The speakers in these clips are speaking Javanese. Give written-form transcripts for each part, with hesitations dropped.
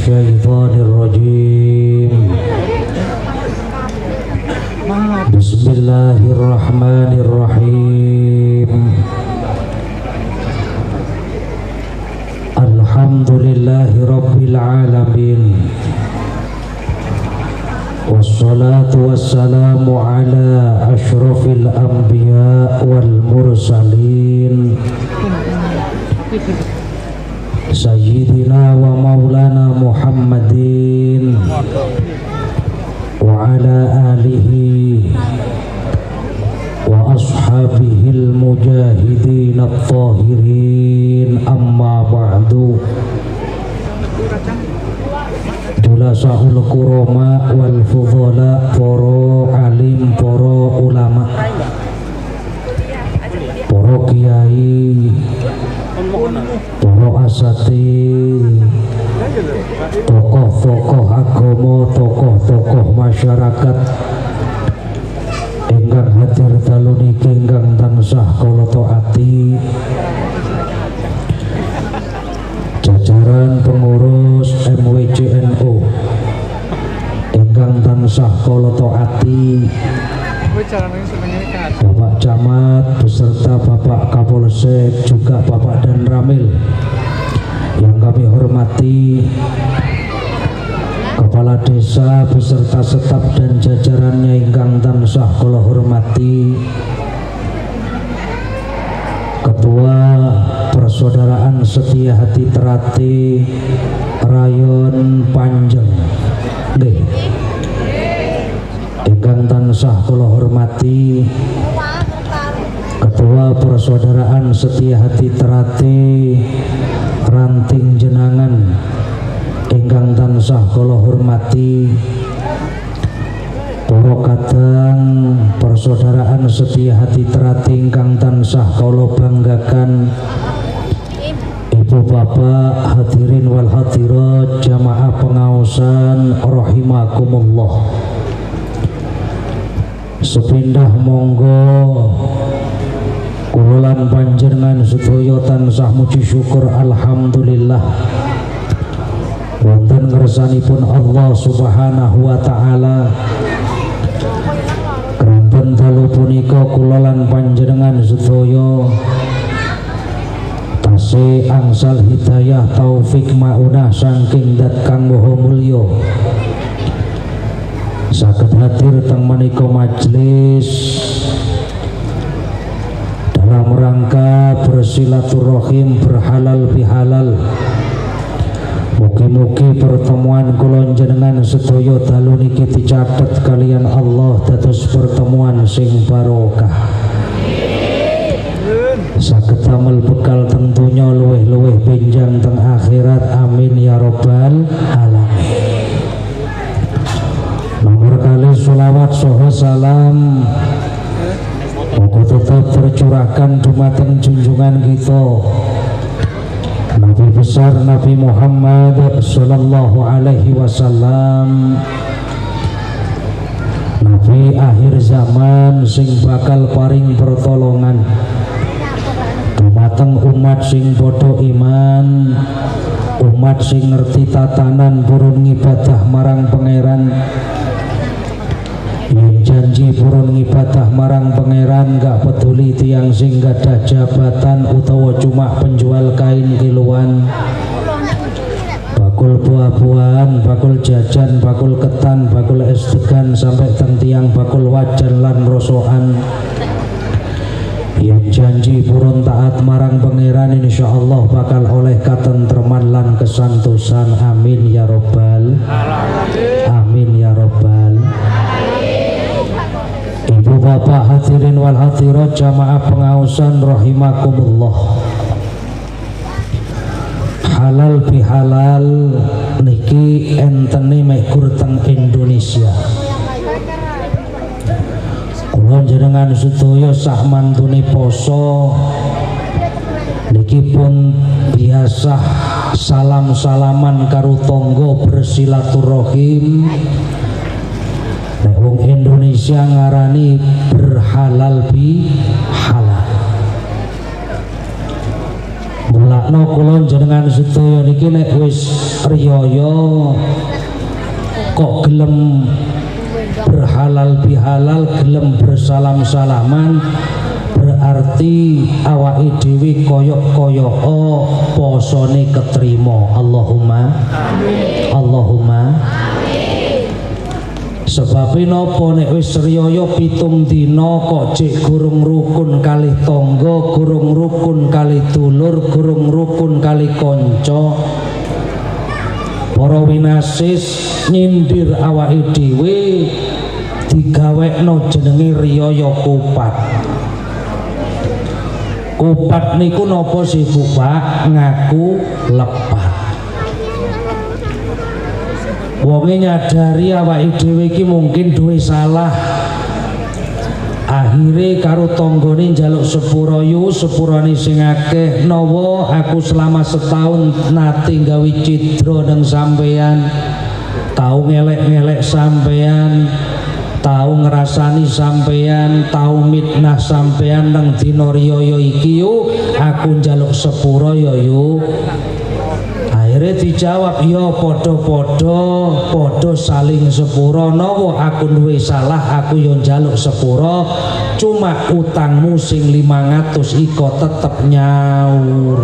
الشيطان الرجيم بسم الله الرحمن الرحيم الحمد لله رب العالمين والصلاة والسلام على أشرف الأنبياء والمرسلين سيدنا ومولانا محمدين وعلى آله وأصحابه المجاهدين الطاهرين أما بعد Julasahul kurama wal fudhala, poro alim, poro ulama, poro kiai, poro asati, tokoh-tokoh agama, tokoh-tokoh masyarakat ingkang hadir dalu niki ingkang tansah kula taati, jajaran pengurus MWCNU ingkang tansah kula taati, Bapak Camat beserta Bapak Kapolsek, juga Bapak Dan Ramil yang kami hormati, Kepala Desa beserta staf dan jajarannya ingkang tansah kula hormati, Ketua Persaudaraan Setia Hati Terati Rayon Panjang nggih ingkang tansah kula hormati, Ketua Persaudaraan Setia Hati Terati Ranting Jenangan ingkang tansah kula hormati, para kadang Persaudaraan Setia Hati Terati ingkang tansah kula banggakan, Ibu Bapak hadirin wal hadirat jamaah pengaosan rahimakumullah. Sepindah monggo kulolan panjenengan sedaya tansah muji syukur alhamdulillah wonten ngersanipun Allah Subhanahu wa taala. Kranten dalu punika kulolan panjenengan sedaya tasih angsal hidayah taufik maunah saking dat kang maha mulya saged hadir teng menika majelis dalam rangka bersilaturahim berhalal bihalal. Mugi-mugi pertemuan kula njenengan sedaya dalu niki dicatet kalian Allah dados pertemuan sing barokah, saged damel bekal tentunya luweh-luweh benjang teng akhirat, amin ya robbal alamin. Nomor kali sholawat saha salam muga tetap tercurahkan dumateng junjungan kita Nabi besar Nabi Muhammad sallallahu alaihi wasallam, Nabi akhir zaman sing bakal paring pertolongan dumateng umat sing padha iman, umat sing ngerti tatanan purun ngibadah marang pangeran. Yang janji purun ngibadah marang pangeran gak peduli tiang sing gadah jabatan utawa cuma penjual kain kiloan, bakul buah-buahan, bakul jajan, bakul ketan, bakul es degan, sampai teng tiang bakul wajan lan rosohan. Yang janji purun taat marang pangeran insyaallah bakal oleh katentreman lan kesantosan, amin ya robbal amin ya robbal. Ibu bapak hadirin wal hadirat jamaah pengaosan rahimakumullah. Halal bihalal niki entene mekur teng Indonesia. Kula njenengan sedaya sak mantune poso niki pun biasa salam-salaman karo tangga bersilaturahim. Nek wong Indonesia ngarani berhalal bi halal. mulakno kula jenengan sedaya niki nek wis riyaya kok gelem berhalal bihalal, gelem bersalam-salaman, berarti awake dhewe koyok-koyok posone ketrima. Allahumma amin. Allahumma amin. Sebab napa nek wis riyaya 7 dina kok jek gurung rukun kalih tangga, gurung rukun kalih dulur, gurung rukun kalih kanca, para winasis nyindir awake dhewe digawekno jenenge riyaya kupat. Kupat niku napa sih Bu Pak? Ngaku lepat. Wonge nyadari awake dhewe iki mungkin duwe salah. Akhire karo tanggane njaluk sepura yu, sepurane sing akeh. Nawa aku selama setahun nate gawe cidra nang sampean, tau ngelek-ngelek sampean, tau ngrasani sampean, tau mitnah sampean nang dina riyaya iki yo, aku njaluk sepura ya yo. Akhirnya dijawab, ya podo saling sepura. Nawa aku duwe salah, aku yo njaluk sepura. Cuma utangmu sing 500 iko tetep nyaur.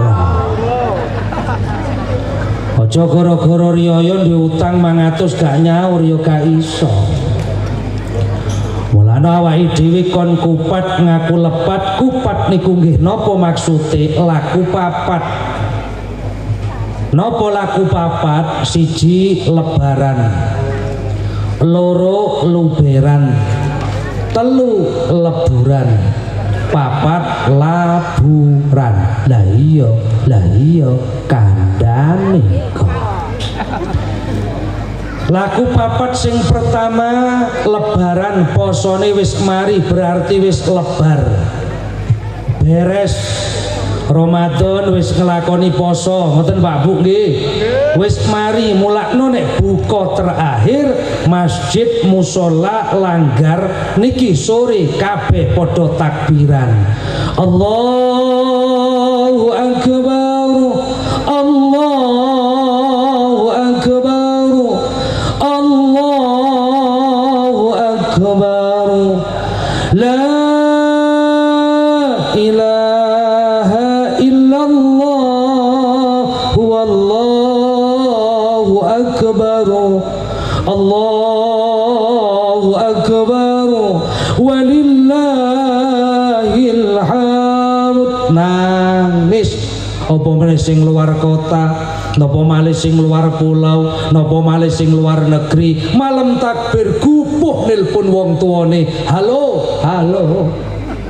Aja gara-gara riyaya diutang 500 gak nyaur yo gak iso. Mulane awake dhewe kon kupat ngaku lepat. Kupat niku nggih napa maksude? Laku papat. Napa laku papat? Siji lebaran, loro luberan, telu leburan, papat laburan. Lah iya kandhane kok. Laku papat sing pertama lebaran, posone wis mari berarti wis lebar. Beres Ramadan wis ngelakoni poso, ngoten Pak Bu nggih. Wis mari mulakno nek buka terakhir masjid musala langgar niki sore kabeh padha takbiran. Allahu akbar. Allahu akbar. Allahu akbar. La ilaha illallah wallahu akbar. Allahu akbar walillahil hamd. Nangis apa meneh sing luar kota, napa malih sing luar pulau, napa malih sing luar negeri, malam takbir gupuh nelpon wong tuane. Halo,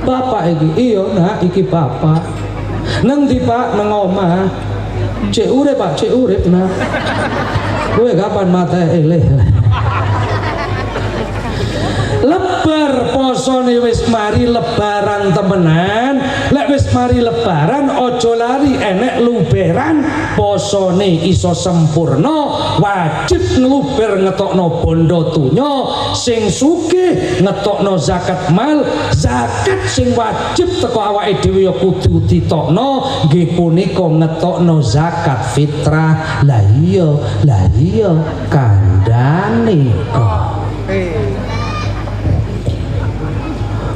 bapak iki. Iya nak, iki bapak. Nang ndi Pak? Nang omah. Cek urip Pak, cek urip nak. Kowe kapan mate eleh? Lebar posone wis mari lebaran temenan. Lek wis mari lebaran aja lari enek luberan, posone iso sempurna. Wajib ngluber ngetokno bondo tunya, sing sugih ngetokno zakat mal. Zakat sing wajib teko awake dhewe ya kudu ditokno, nggih punika ngetokno zakat fitrah. Lah iya kandhane kok.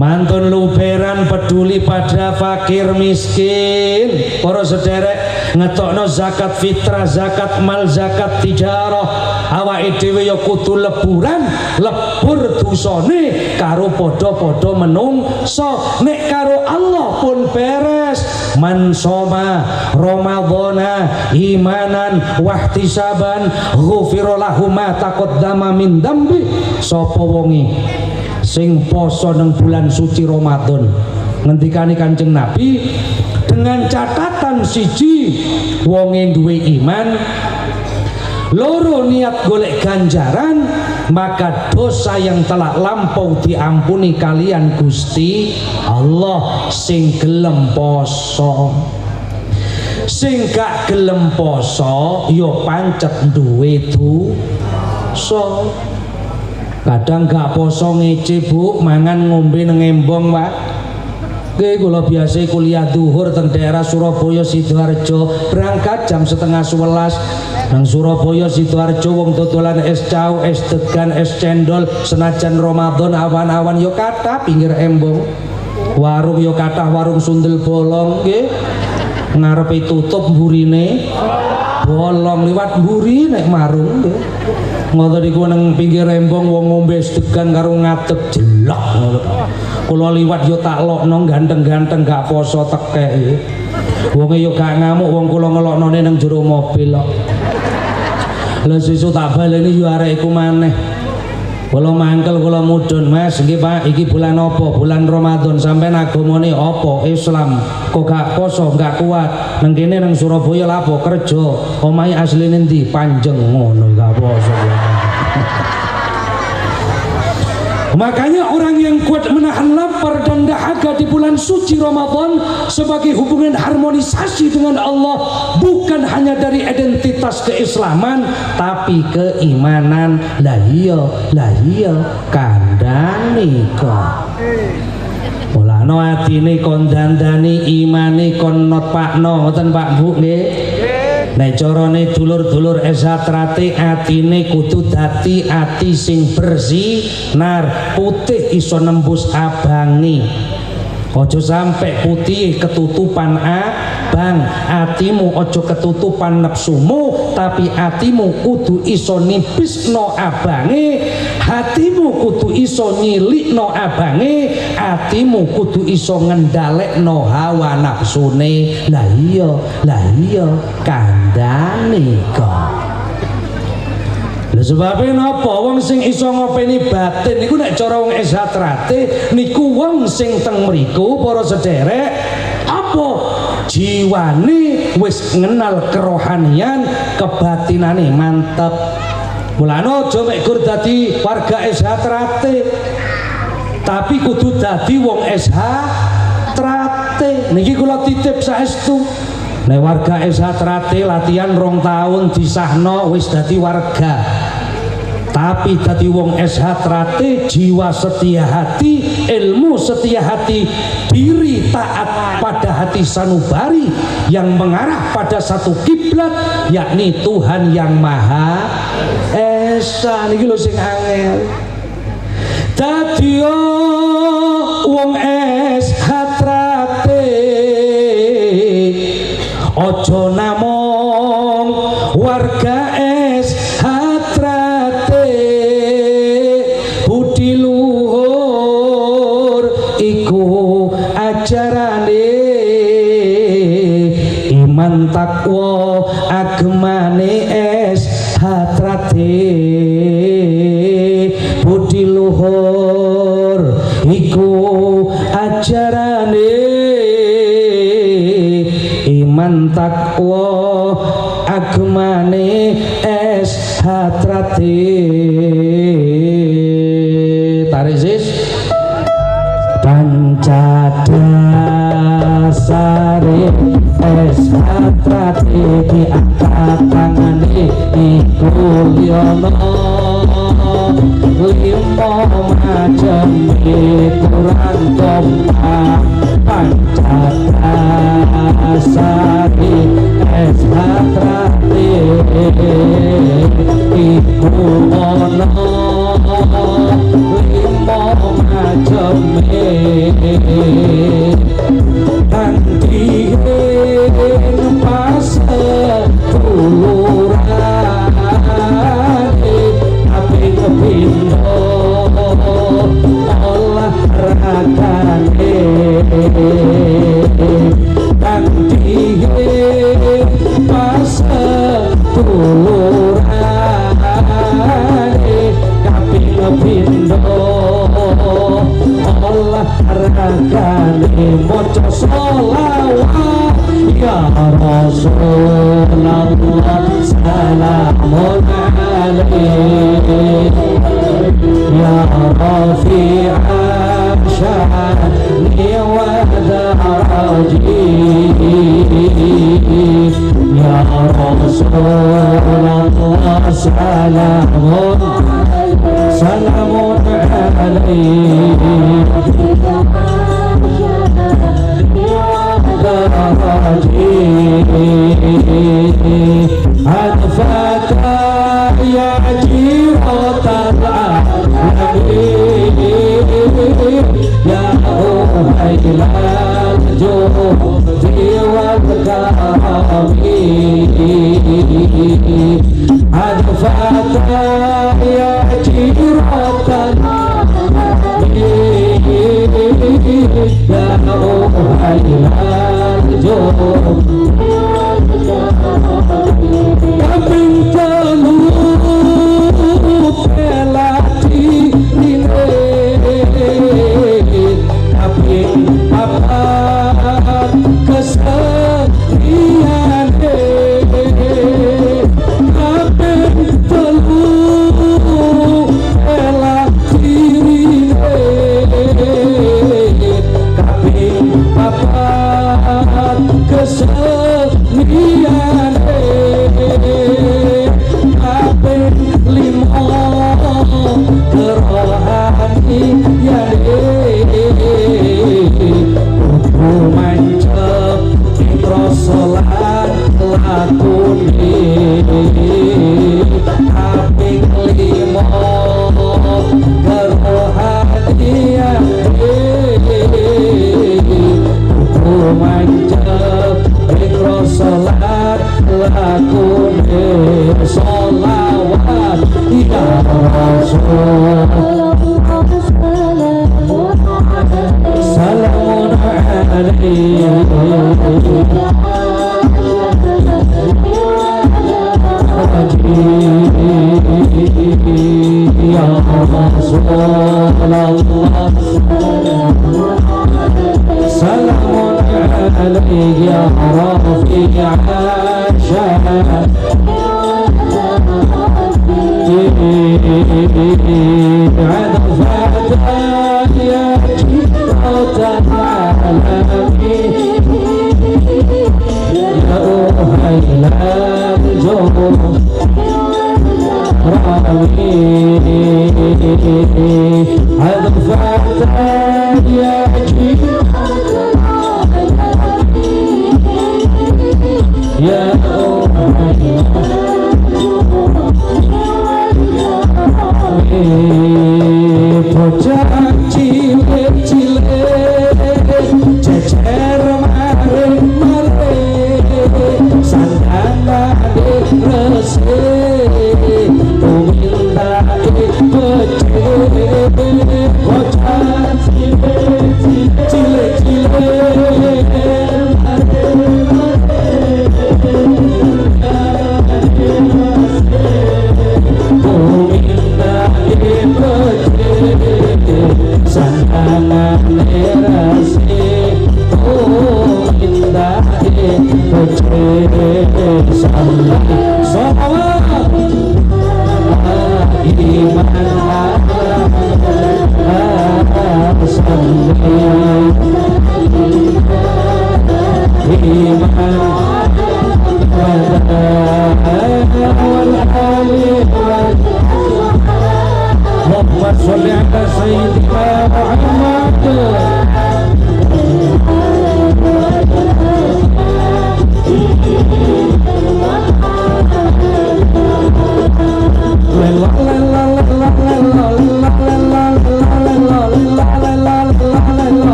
Mantun luberan peduli pada fakir miskin. Para sederek ngetokno zakat fitrah, zakat mal, zakat tijarah. Awake dhewe ya kudu leburan, lebur dosane karo padha-padha menungso. Nek karo Allah pun beres. Man soma ramadhana imanan wahtisaban ghufira lahu ma taqaddama min dambi. Sapa wonge sing poso nang bulan suci Ramadan, ngendikane Kanjeng Nabi, dengan catatan siji wonge duwe iman, loro niat golek ganjaran, maka dosa yang telah lampau diampuni kalian Gusti Allah. Sing gelem poso, sing gak gelem poso yo pancet duwe dosa. Kadang gak poso ngece Bu, mangan ngombe nang embong Pak. Oke, kula biasa kuliah duhur teng daerah Surabaya Sidoarjo, berangkat jam 10:30 nang Surabaya Sidoarjo wong dodolan es cau, es degan, es cendol senajan Ramadan awan-awan yo kathah pinggir embong. Warung yo kathah warung sundel bolong nggih. Ngarepe tutup mburine. Bolong liwat mburi nek marung nggih. Ngoten niku nang pinggir embong wong ngombe es degan karo ngadeg jelok ngono. Kula liwat yo tak lokno ganteng-ganteng gak poso tekek. Wonge yo gak ngamuk wong kula ngeloknone nang jero mobil kok. Lah sesuk tak baleni yo arek iku maneh. Kula mangkel kula mudhun, Mas, nggih Pak, iki bulan apa? Bulan Ramadan. Sampeyan agamane apa? Islam. Kok gak poso, gak kuat. Nang kene nang Surabaya lha apa kerja? Omahe asline ndi? Panjeng ngono gak poso. Makanya orang yang kuat menahan lapar dan dahaga di bulan suci Ramadan sebagai hubungan harmonisasi dengan Allah, bukan hanya dari identitas keislaman tapi keimanan. Lah iya kandhane kok. Mulane atine kon dandani, imane kon notpakno, ngoten Pak Bu nggih. Nek carane dulur-dulur esatrate atine kudu dadi ati sing bersih, nar putih iso nembus abangi. Ojo sampai putih ketutupan abang, atimu ojo ketutupan nafsumu, tapi atimu kudu iso nipisno abange, hatimu kudu iso nyilikno abange, atimu kudu iso ngendalekno hawa nafsune. Lah iya kandhane kok. Lha sebabé napa wong sing iso ngopeni batin niku nek cara wong esatrate niku wong sing teng mriku para sederek apa jiwane wis ngenal kerohanian, kebatinane mantep. Mulane aja mek gur dadi warga esatrate tapi kudu dadi wong esatrate. Niki kula titip saestu. Nek warga esatrate latihan 2 tahun disahno wis dadi warga. Tapi dadi wong esatrate jiwa setia hati, ilmu setia hati, diri taat pada hati sanubari yang mengarah pada satu kiblat yakni Tuhan yang Maha Esa. Niki lho sing angel. Dadi wong esatrate ojo namung warga esatrate, budi luhur iku ajarane, iman takwa agemane esatrate, budi luhur iku ajarane, iman takwa agemane esatrate. Tarisis pancadasare esatrate diangkat tangane iku liana limo macem kurang kompak pancadasare esatrate iku ana limo macem kanthi pas tulurane tapi kepindo olahragane kanthi pas tulurane tapi kepindo olahragane maca sholawat ya Rasulullah salamun alaik ya rafi'a sya'ni wa daraji ya Rasulullah salamun alaik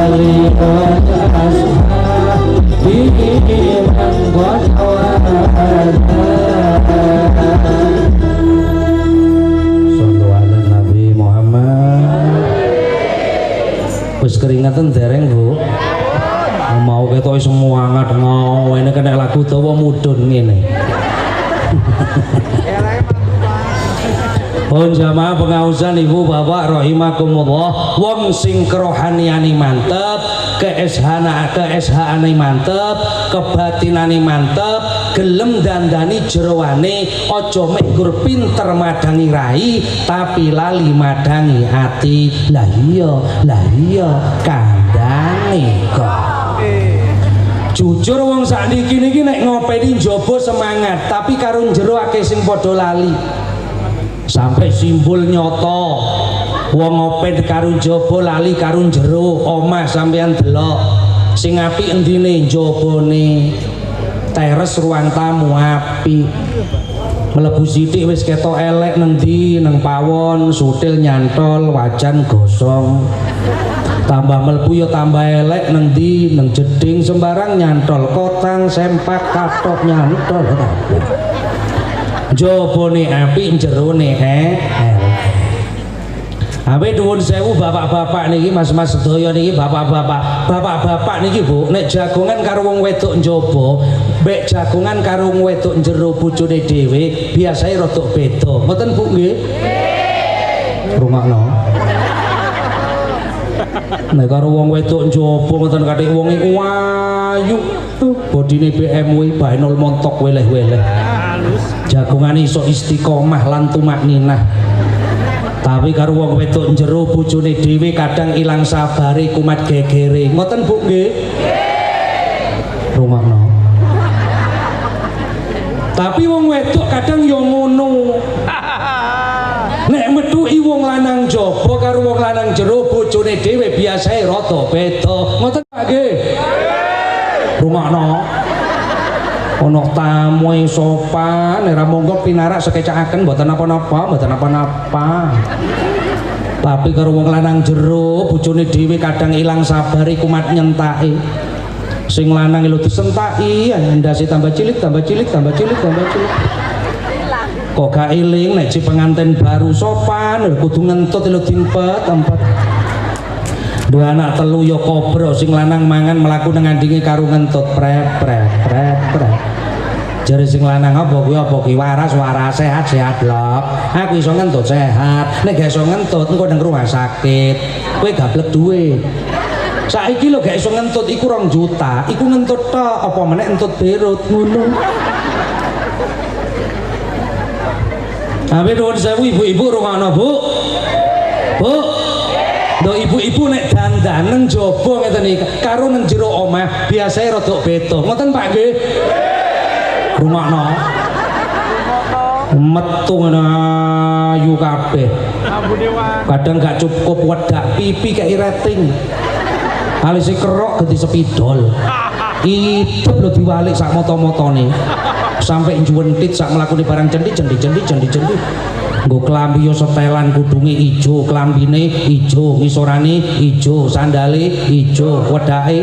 Ali ngaten dereng Bu. Mau ketoke semangat ngene kena lagu dawa mudhun ngene. Pun jamaah pengausan ibu bapak rahimakumullah, wong sing kerohaniane mantep, keeshaane mantep, kebatinane mantep, gelem dandani jeroane, aja mek gur pinter madangi rai tapi lali madangi ati. Lah iya kandhane kok. Jujur wong sakniki niki nek ngopeni njaba semangat, tapi karo jero akeh sing padha lali. Sampai simbol nyoto wong ngopen karo njaba lali karo jero omah sampean delok sing apik endine njabane teres ruang tamu apik mlebu sithik wis ketok elek nendi nang pawon sutil nyantol wajan gosong tambah mlebu ya tambah elek nendi nang jeding sembarang nyantol kotang sempak katok nyantol jabone apik jerone Ape nuwun sewu bapak-bapak niki mas-mas sedaya niki bapak-bapak niki Bu nek jagongan karo wong wedok njaba mbek jagongan karo wong wedok jero bojone dhewe biasane rada beda ngoten Bu nggih rungokno nek karo wong wedok njaba ngoten kathik wong iku ayu bodine BMW baenol montok weleh-weleh jagongan iso istiqomah lan tumakninah tapi karo wong wedok jero bojone dhewe kadang ilang sabare kumat gegere ngoten Bu nggih rungokno tapi wong wedok kadang yo ngono nek metuki wong lanang jaba karo wong lanang jero bojone dhewe biasae rada beda ngoten nggih rungokno ana tamu sopan ora monggo pinarak sekecakaken mboten napa-napa tapi karo wong lanang jero bojone dhewe kadang ilang sabare kumat nyentake sing lanang lho disentaki ndase tambah cilik kok gak eling nek pengantin baru sopan kudu ngentut lho dimpet dua anak telu ya kobro sing lanang mangan mlaku nang ngandinge karo ngentut pret jare sing lanang apa kuwi waras sehat lho aku iso ngentut sehat nek gak iso ngentut engko nang rumah sakit kowe gablek duwe saiki lho gak iso ngentut iku 2 juta iku ngentut tok apa meneh entut berut ngono Ape nuwun sewu ibu-ibu rungokno Bu Lho ibu-ibu nek dandan nang jaba ngeten iki karo nang jero omah biasane rada beda. Ngoten Pak nggih? Rungokno. Metu ayu kabeh. Kadang gak cukup wedak pipi kaya rating. Alise kerok ganti spidol. Hidup lho diwalik sak moto-motone. Sampai juwentit sak mlakune barang cendi. Nggo klambi yo setelan kudunge ijo, klambine ijo, ngisorane ijo, sandale ijo, wedake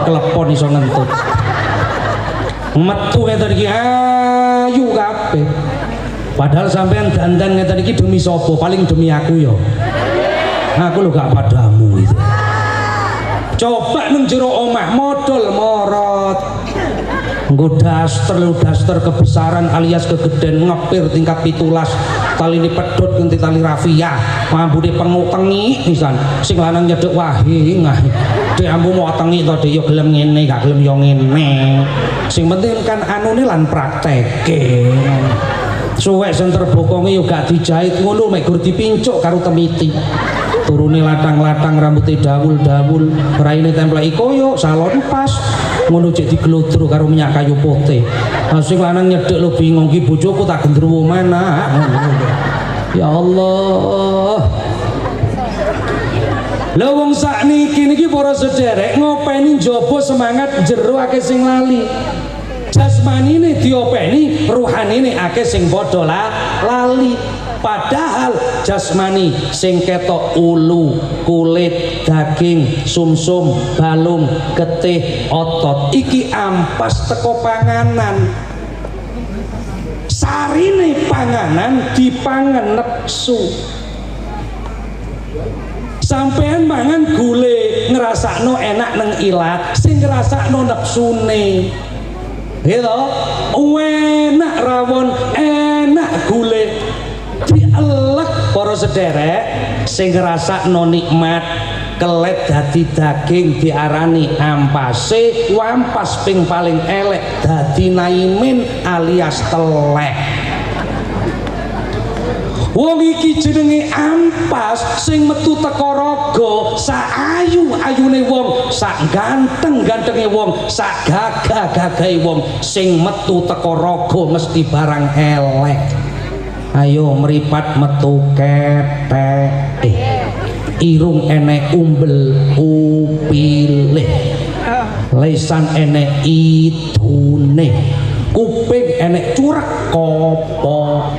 klepon iso ngentut. Metu ngeten iki ayu kabeh. Padahal sampean dandan ngeten iki demi sapa? Paling demi aku yo. Aku lho gak padamu itu. Coba nang jero omah modal morot. Nggo daster kebesaran alias kegeden ngepir tingkat 17 tali ini pedot ganti tali rafia mambune pengutengi pisan sing lanang nyedek wahi ngah dek ambu mau tengi to dek yo gelem ngene gak gelem yo ngene sing penting kan anune lan prakteke suwek senter bokonge yo gak dijahit ngono mek gur dipincuk karo temiti turune latang-latang rambutnya dawul-dawul raine templeki koyo salon pas ngono cek diglodro karo minyak kayu putih sing lanang nyedek lo bingung ki bojoku tak gendruwo mana ya Allah lha wong sakniki niki para sederek ngopeni njaba semangat jero akeh sing lali jasmanine diopeni ruhanine akeh sing padha lali padahal jasmani sing ketok ulu, kulit, daging, sumsum, balung, getih, otot iki ampas teko panganan sarine panganan dipangan nepsu sampean mangan gule ngrasakno enak neng ilat, sing ngrasakno nepsune gitu. Enak rawon, enak gule dielek para sederek, sing ngrasakno nikmat kelet dadi daging diarani ampase, wampas ping paling elek dadi naimin alias telek. Wong iki jenenge ampas sing metu teko raga, sak ayu-ayune wong, sak ganteng-gantenge wong, sak gagah-gagahe wong, sing metu teko raga mesti barang elek. Ayo mripat metu ketek, irung enek umbel upile, lesan enek idune, kuping enek curak kopo,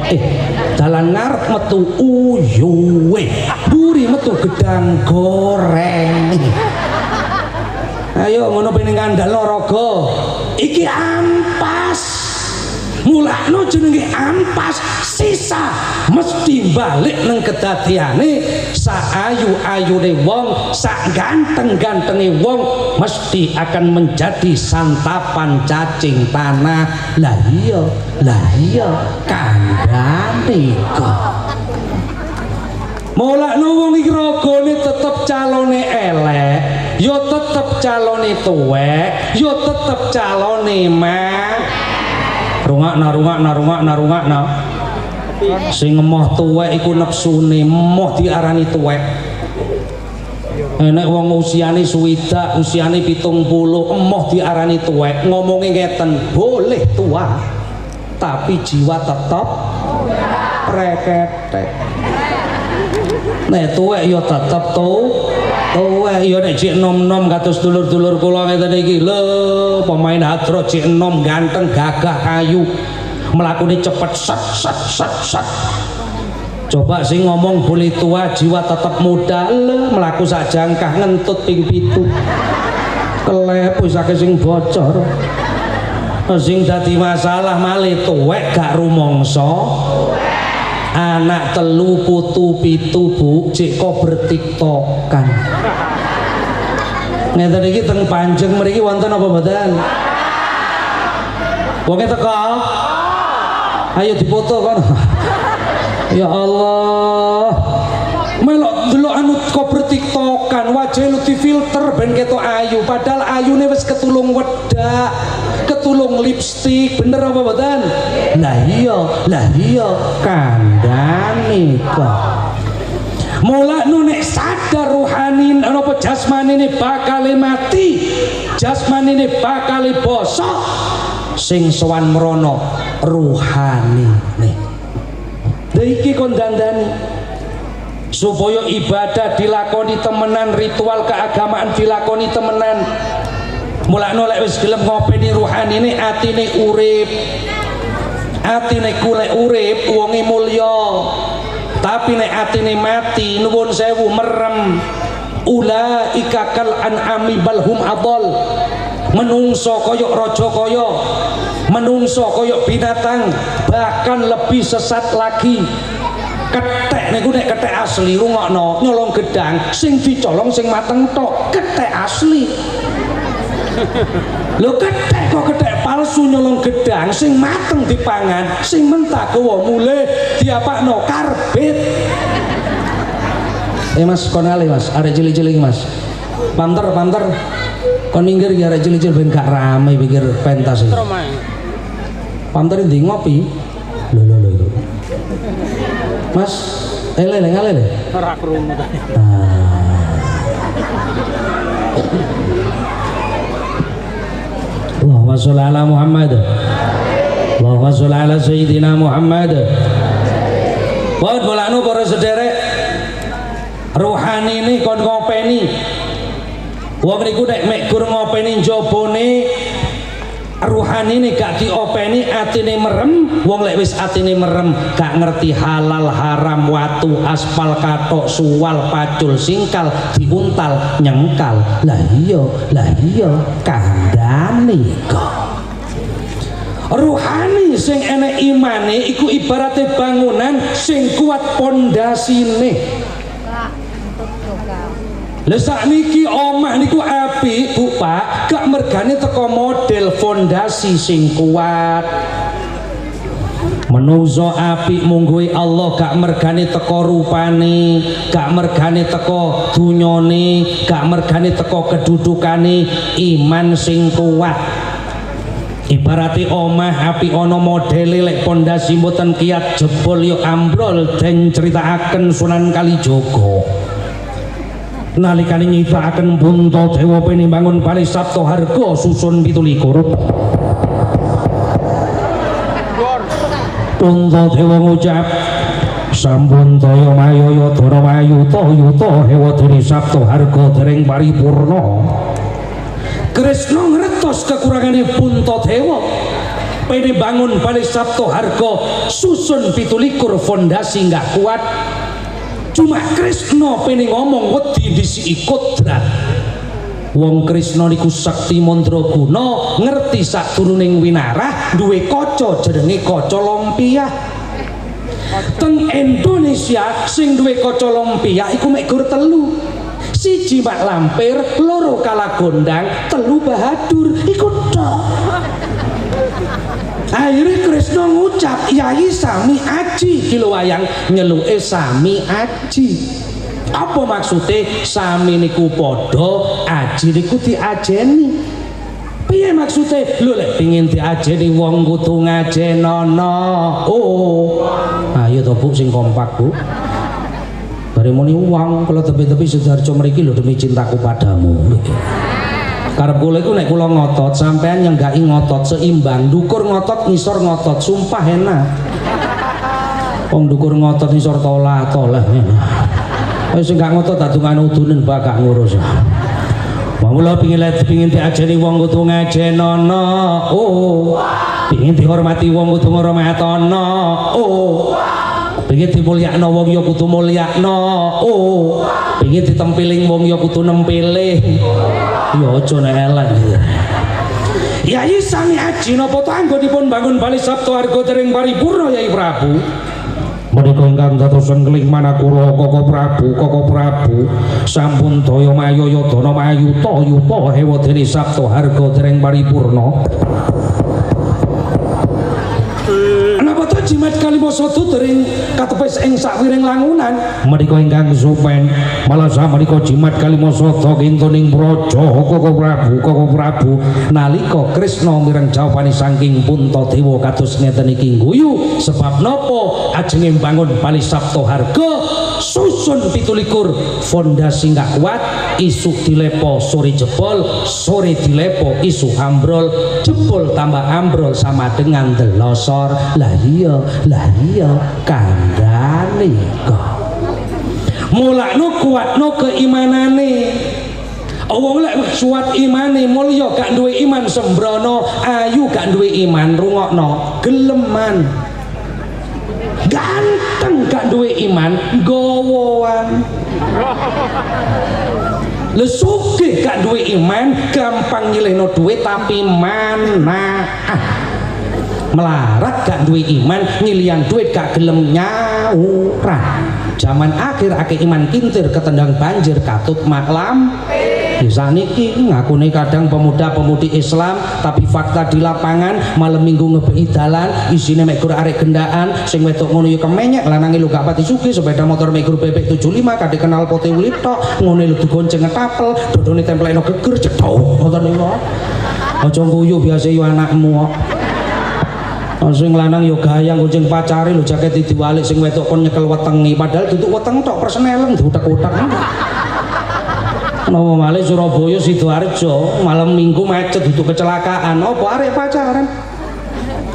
dalan ngarep metu uyuwe, buri metu gedang goreng. Ayo ngono pening kandhal raga iki ampas. Mulakno jenenge ampas, sisa mesti balik neng kedadiane sak ayu-ayune wong, sak ganteng-gantenge wong mesti akan menjadi santapan cacing tanah. Lah iya kandhane kok. Mulakno wong iki ragane tetep calone elek, ya tetep calone tuwek, ya tetep calone mah. Rungakna sing emoh tuwek iku nepsune, emoh diarani tuwek. Enek wong usiane swidak, usiane 70, emoh diarani tuwek. Ngomonge ngeten, boleh tua tapi jiwa tetep preketek. Nek tuwek ya tetep tuwek ya nek jek nom-nom kados dulur-dulur kula ngeten iki lho, pemain hadro jek nom ganteng gagah ayu mlakune cepet sat. Coba sing ngomong boleh tua jiwa tetep muda lho, mlaku sak jangkah ngentut ping 7 kelep wis akeh sing bocor. Sing dadi masalah malih tuwek gak rumangsa, anak 3 putu 7 bu cek kok bertiktokan. Ngeten iki teng Panjeng mriki wonten apa mboten? Wonge teko? Ayo dipoto kan. Ya Allah. Melok delok anu kok bertiktokan, wajah lu difilter ben ketok ayu, padahal ayune wis ketulung wedak, ketulung lipstik, bener apa mboten? Lah iya kandhane kok. Mulane nek sadar rohani napa jasmanine bakal mati, jasmanine bakal bosok, sing sowan mrono rohanine. Lha iki kon dandani supaya ibadah dilakoni temenan, ritual keagamaan dilakoni temenan. Mulane lek wis gelem ngopeni rohanine, atine urip, atine kulek urip, wonge mulya. Tapi nek atine mati, nuwun sewu merem. Ulaika kal an'ami balhum adol. Menungso koyok raja kaya, menungso koyok binatang, bahkan lebih sesat lagi. Kethek niku nek kethek asli rungokno, nyolong gedang sing dicolong sing mateng tok, kethek asli. Lho kethek kok kethek palsu nyolong gedang sing mateng dipangan, sing mentah gawa mulih diapakno karbit. Mas kon ale Mas, arek cilik-cilik Mas. Panter kon minggir ya arek cilik-cilik ben gak rame pikir pentas iki. Panter ndi ngopi? Lho. Mas, ngalele. Ora krungu ta. Allahumma sholli ala Muhammad. Allahumma sholli ala sayyidina Muhammad. Buat bolakno para sederek, rohani ini kon ngopeni. Wong niku nek mek gur ngopeni njabane rohani ini gak diopeni, atine merem. Wong lek wis atine merem gak ngerti halal haram, watu aspal katok suwal pacul singkal diuntal nyengkal. Lah iya kandhane kok. Rohani sing enek imane iku ibarate bangunan sing kuat pondasine. Lha sakniki omah niku apik Bu Pak, gak mergane teko model fondasi sing kuat. Menungso apik mungguhi Allah gak mergane teko rupane, gak mergane teko dunyane, gak mergane teko kedudukane, iman sing kuat. Ibarati omah api ono modele lek pondasi mboten kiat jebol yo ambrol den critakaken Sunan Kalijaga. Nalikane nyritakaken Puntadewa penibangun Bali Saptaharga susun 17. Puntadewa ngucap sampun daya mayaya dara mayuta yuta hewadene Saptaharga dereng paripurna. Kresna ngertos kekurangane Puntadewa pene bangun Bali Saptaharga susun 17 fondasi nggak kuat. Cuma Kresna pene ngomong wedi disiki kodrat. Wong Kresna niku sakti mandraguna, ngerti sakturuning winarah, duwe kaca jenenge kaca Lompia. Teng Indonesia sing duwe kaca Lompia iku mek gur 3. Siji Mak Lampir, loro Kalagondang, 3 Bahadur, iku tok. Akhirnya Kresna ngucap, Yai sami aji, kilo wayang nyeluke sami aji. Apa maksudnya? Sami niku podo, aji niku diajeni. Piye maksudnya? Lho lek pengin diajeni wong kudu ngajenono. Oh, ayo to Bu sing kompak Bu. Bare muni uang kalau tepi-tepi Sidoarjo mriki lho demi cintaku padamu. Karep kula iku nek kula ngotot sampean nyenggaki ngotot seimbang, ndukur ngotot ngisor ngotot, sumpah enak. Wong ndukur ngotot ngisor tolah-tolah. Wis sing gak ngotot dadungan udunen bakak ngurus. Wong kula pengin diajeni wong kudu ngajenono. Oh. Pengin dihormati wong kudu ngurmatono. Oh. Pengin dimulyakno wong ya kudu mulyakno. Oh. Pengin ditempiling wong ya kudu nempilih. Ya aja nek elek. Yai sami aji napa to anggonipun bangun Bali Saptaharga dereng paripurna Yai Prabu. Menika ingkang dadosan keling manakura Koko Prabu sampun daya mayaya dana mayuta yuta hewadene Saptaharga dereng paripurna. Napa to jimat Kalimosatu dereng katepis ing sakwiring langunan. Menika ingkang supen malah samenika jimat Kalimosatu kintuning praja Koko Prabu nalika Kresna mireng jawabane saking Puntadewa kados ngeten iki guyu sebab napa ajenge bangun Bali Saptaharga susun 17 fondasi nggak kuat isu dilepo sore jebol sore dilepo isu ambrol jebol tambah ambrol sama dengan delosor lah iya kandhane kok mulakno kuatno keimanane. Wong lek kuat imane mulya gak duwe iman sembrono, ayu gak duwe iman rungokno geleman. Ganteng gak duwe iman gowoan. Lha sugih gak duwe iman gampang nyilehno duit tapi manah. Melarat gak duwe iman nyilian duit gak gelem nyauran. Zaman akhir akeh iman kintir ketendang banjir katut maklam. Bisa niki ngakune kadang pemuda-pemudi Islam tapi fakta di lapangan malam minggu ngebei dalan isine mek gur arek gendaan sing wedok ngono ya kemenyek lanange lu gak pati sugih sepeda motor mek gur bebek 75 kade kenal pote ulip tok ngene lu digonceng ngetapel dodone templekno geger cethuk ngoten niku. Aja guyu biasa yo anakmu kok. Sing lanang yo gayang gonceng pacare lho jaket diwalik sing wedok kon nyekel wetengi padahal duduk weteng tok perseneleng diutek-utek. Nopo malih Surabaya Sidoarjo malam minggu macet duduk kecelakaan apa arek pacaran.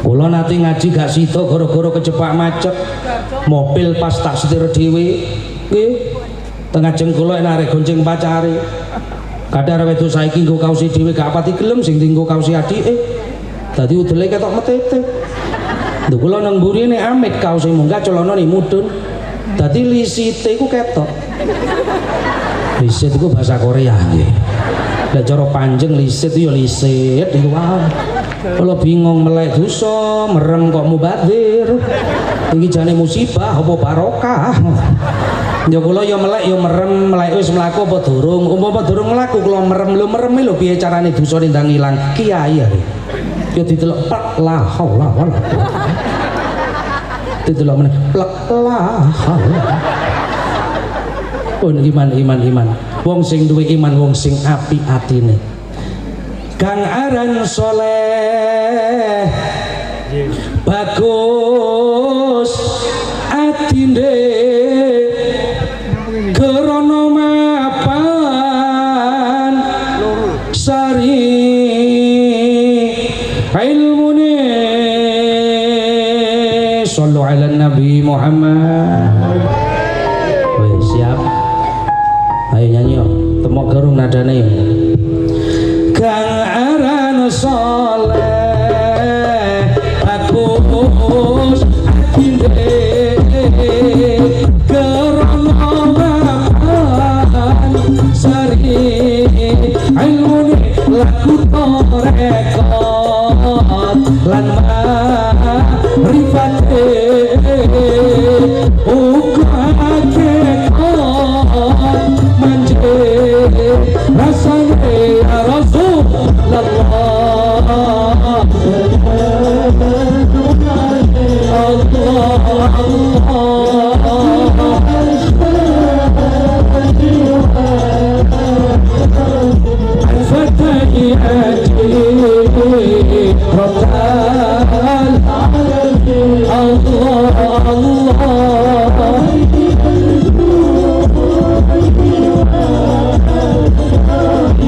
Kula nate ngaji gak sida gara-gara kejebak macet. Mobil pas tak setir dhewe nggih tengah jeng kula enak arek gonceng pacare. Kadang wedok saiki nggo kausi dhewe gak pati gelem sing dienggo kausi adike. Dadi udele ketok metete. Lho kula nang mburi nek amit kaos munggah celanane mudhun. Dadi lisite iku ketok. Lisit itu bahasa Korea nggih. Lah cara panjang lisit itu ya lisit iku wae. Kalau bingung melek dosa, merem kok mubadir. Iki jane musibah apa barokah. Ya kula ya melek ya merem, melek wis mlaku apa durung? Umpama durung mlaku kula merem, lho mereme lho piye carane dosane ndang ilang? Kiai ya. Ya didelok plek la haula wala. Didelok meneh plek la haula. Pun iman. Wong sing duwe iman wong sing apik atine. Kang aran soleh bagus atine kerono mapan sari ilmune sallu ala nabi Muhammad. Wih, siap, ayo nyanyi yo temok gerung nadane yo. Kang aran soleh bagus atine sari ilmune laku torekot lan marifate uga kekot manje rasane ya Rasulullah.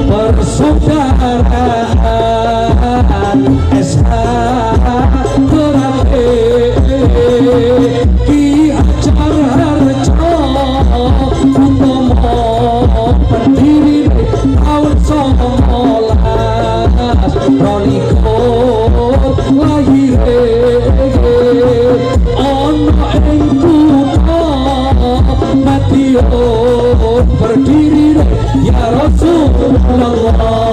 Persaudaraan Ki acara reco utomo pendiri tahun 19 rolikur lahir ono ing kutha Madiun berdiri ya Rasulullah.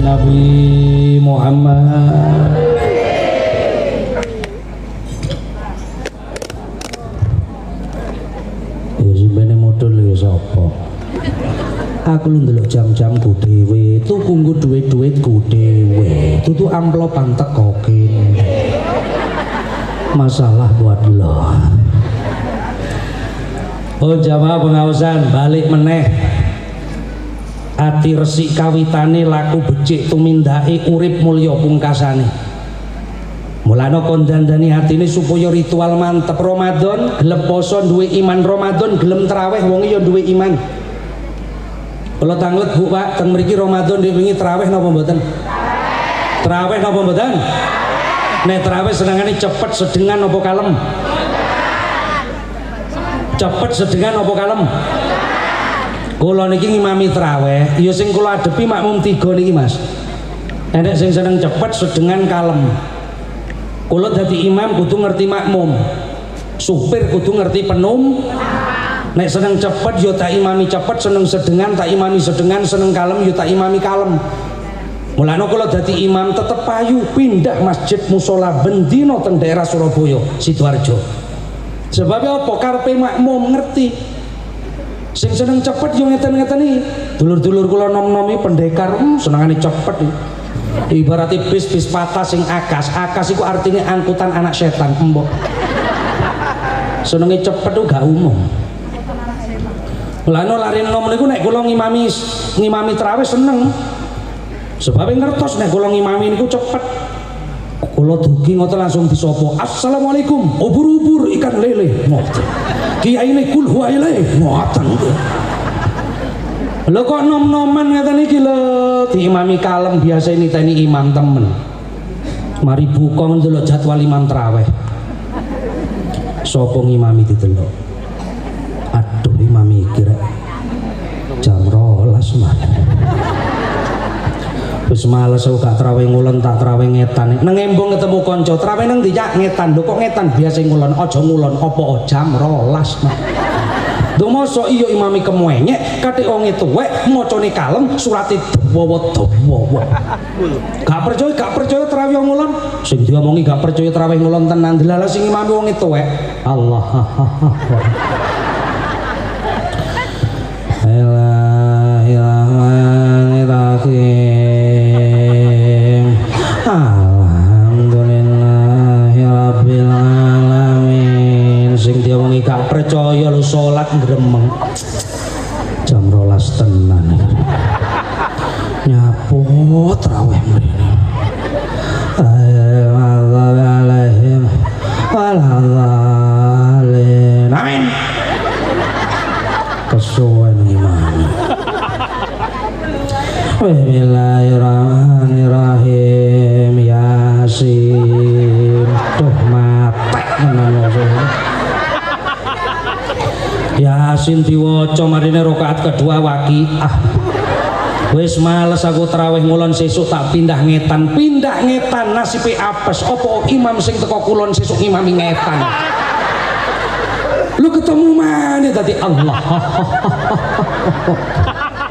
Nabi Muhammad. Ya sebenarnya modal ya sapa? Aku lu ndelok jam-jamku dhewe, tuku nggo duit-duitku dhewe. Tutu amplopan tekoke. Masalah buat lo. Oh jamaah pengawasan balik meneh. Ati resik kawitane laku becik tumindake urip mulya pungkasane. Mulane kon dandani atine supaya ritual mantep Ramadan, gelem poso duwe iman Ramadan, gelem traweh wong ya duwe iman. Kula tanglet Bu Pak, teng mriki Ramadan nek wingi traweh napa mboten? Traweh napa mboten? Nek traweh senengane cepet sedengan apa kalem? Cepet sedengan apa kalem? Kula niki ngimami traweh, ya sing kula adepi makmum 3 niki Mas. Enek sing seneng cepet sedengan kalem. Kula dadi imam kudu ngerti makmum. Supir kudu ngerti penum. Nek seneng cepet ya tak imami cepet, seneng sedengan tak imami sedengan, seneng kalem ya tak imami kalem. Mulane kula dadi imam tetep payu pindah masjid musala bendina teng daerah Surabaya, Sidoarjo. Sebabnya apa? Karepe makmum ngerti. Sing seneng cepet yo ngeten-ngeten iki. Dulur-dulur kula nom-nomi pendekar senengane cepet. Ibarate bis patah sing akas. Akas iku artine angkutan anak setan, embok. Senenge cepet tuh gak umum. Mulane lari nom niku nek kula ngimami tarawih seneng. Sebab ngertos nek kula ngimami niku cepet. Kula dugi ngoten langsung disapa. Assalamualaikum. Ubur-ubur ikan lele. Ngoten. Kiai ini kul huwa ilaih. Ngoten. Lho kok nom-noman ngeten iki lho, diimami kalem biasa niteni imam temen. Mari buka ndelok jadwal imam tarawih. Sapa ngimami didelok? Aduh imam iki rek. Jam 12 mah. Wis males aku gak traweh ngulon tak traweh ngetan. Nang embong ketemu kanca, traweh nang ndi Cak? Ngetan. Lho kok ngetan biasa ngulon, aja ngulon apa jam 12 mah. Lho mosok iya imami kemuenyek katik wong tuwek macane kalem surate dawa-dawa. Gak percaya traweh ngulon. Sing diomongi gak percaya traweh ngulon tenan. Delala sing imami wong tuwek. Allah. Bismillahirrahmanirrahim. Alhamdulillahirabbil alamin. Sing diomongi gak percaya lu salat gremeng. Jam 12 tenan. Nyapu traweh mrene. Alaihim waladzallin. Amin. Kesuwen imam. Bismillahirrahmanirrahim. Yasin. Duh matek menawa. Yasin diwaca marine rakaat kedua waqiah. Wis males aku tarawih ngulon sesuk tak pindah ngetan nasibe apes. Apa imam sing teko kulon sesuk imami ngetan. Lu ketemu mana tadi Allah.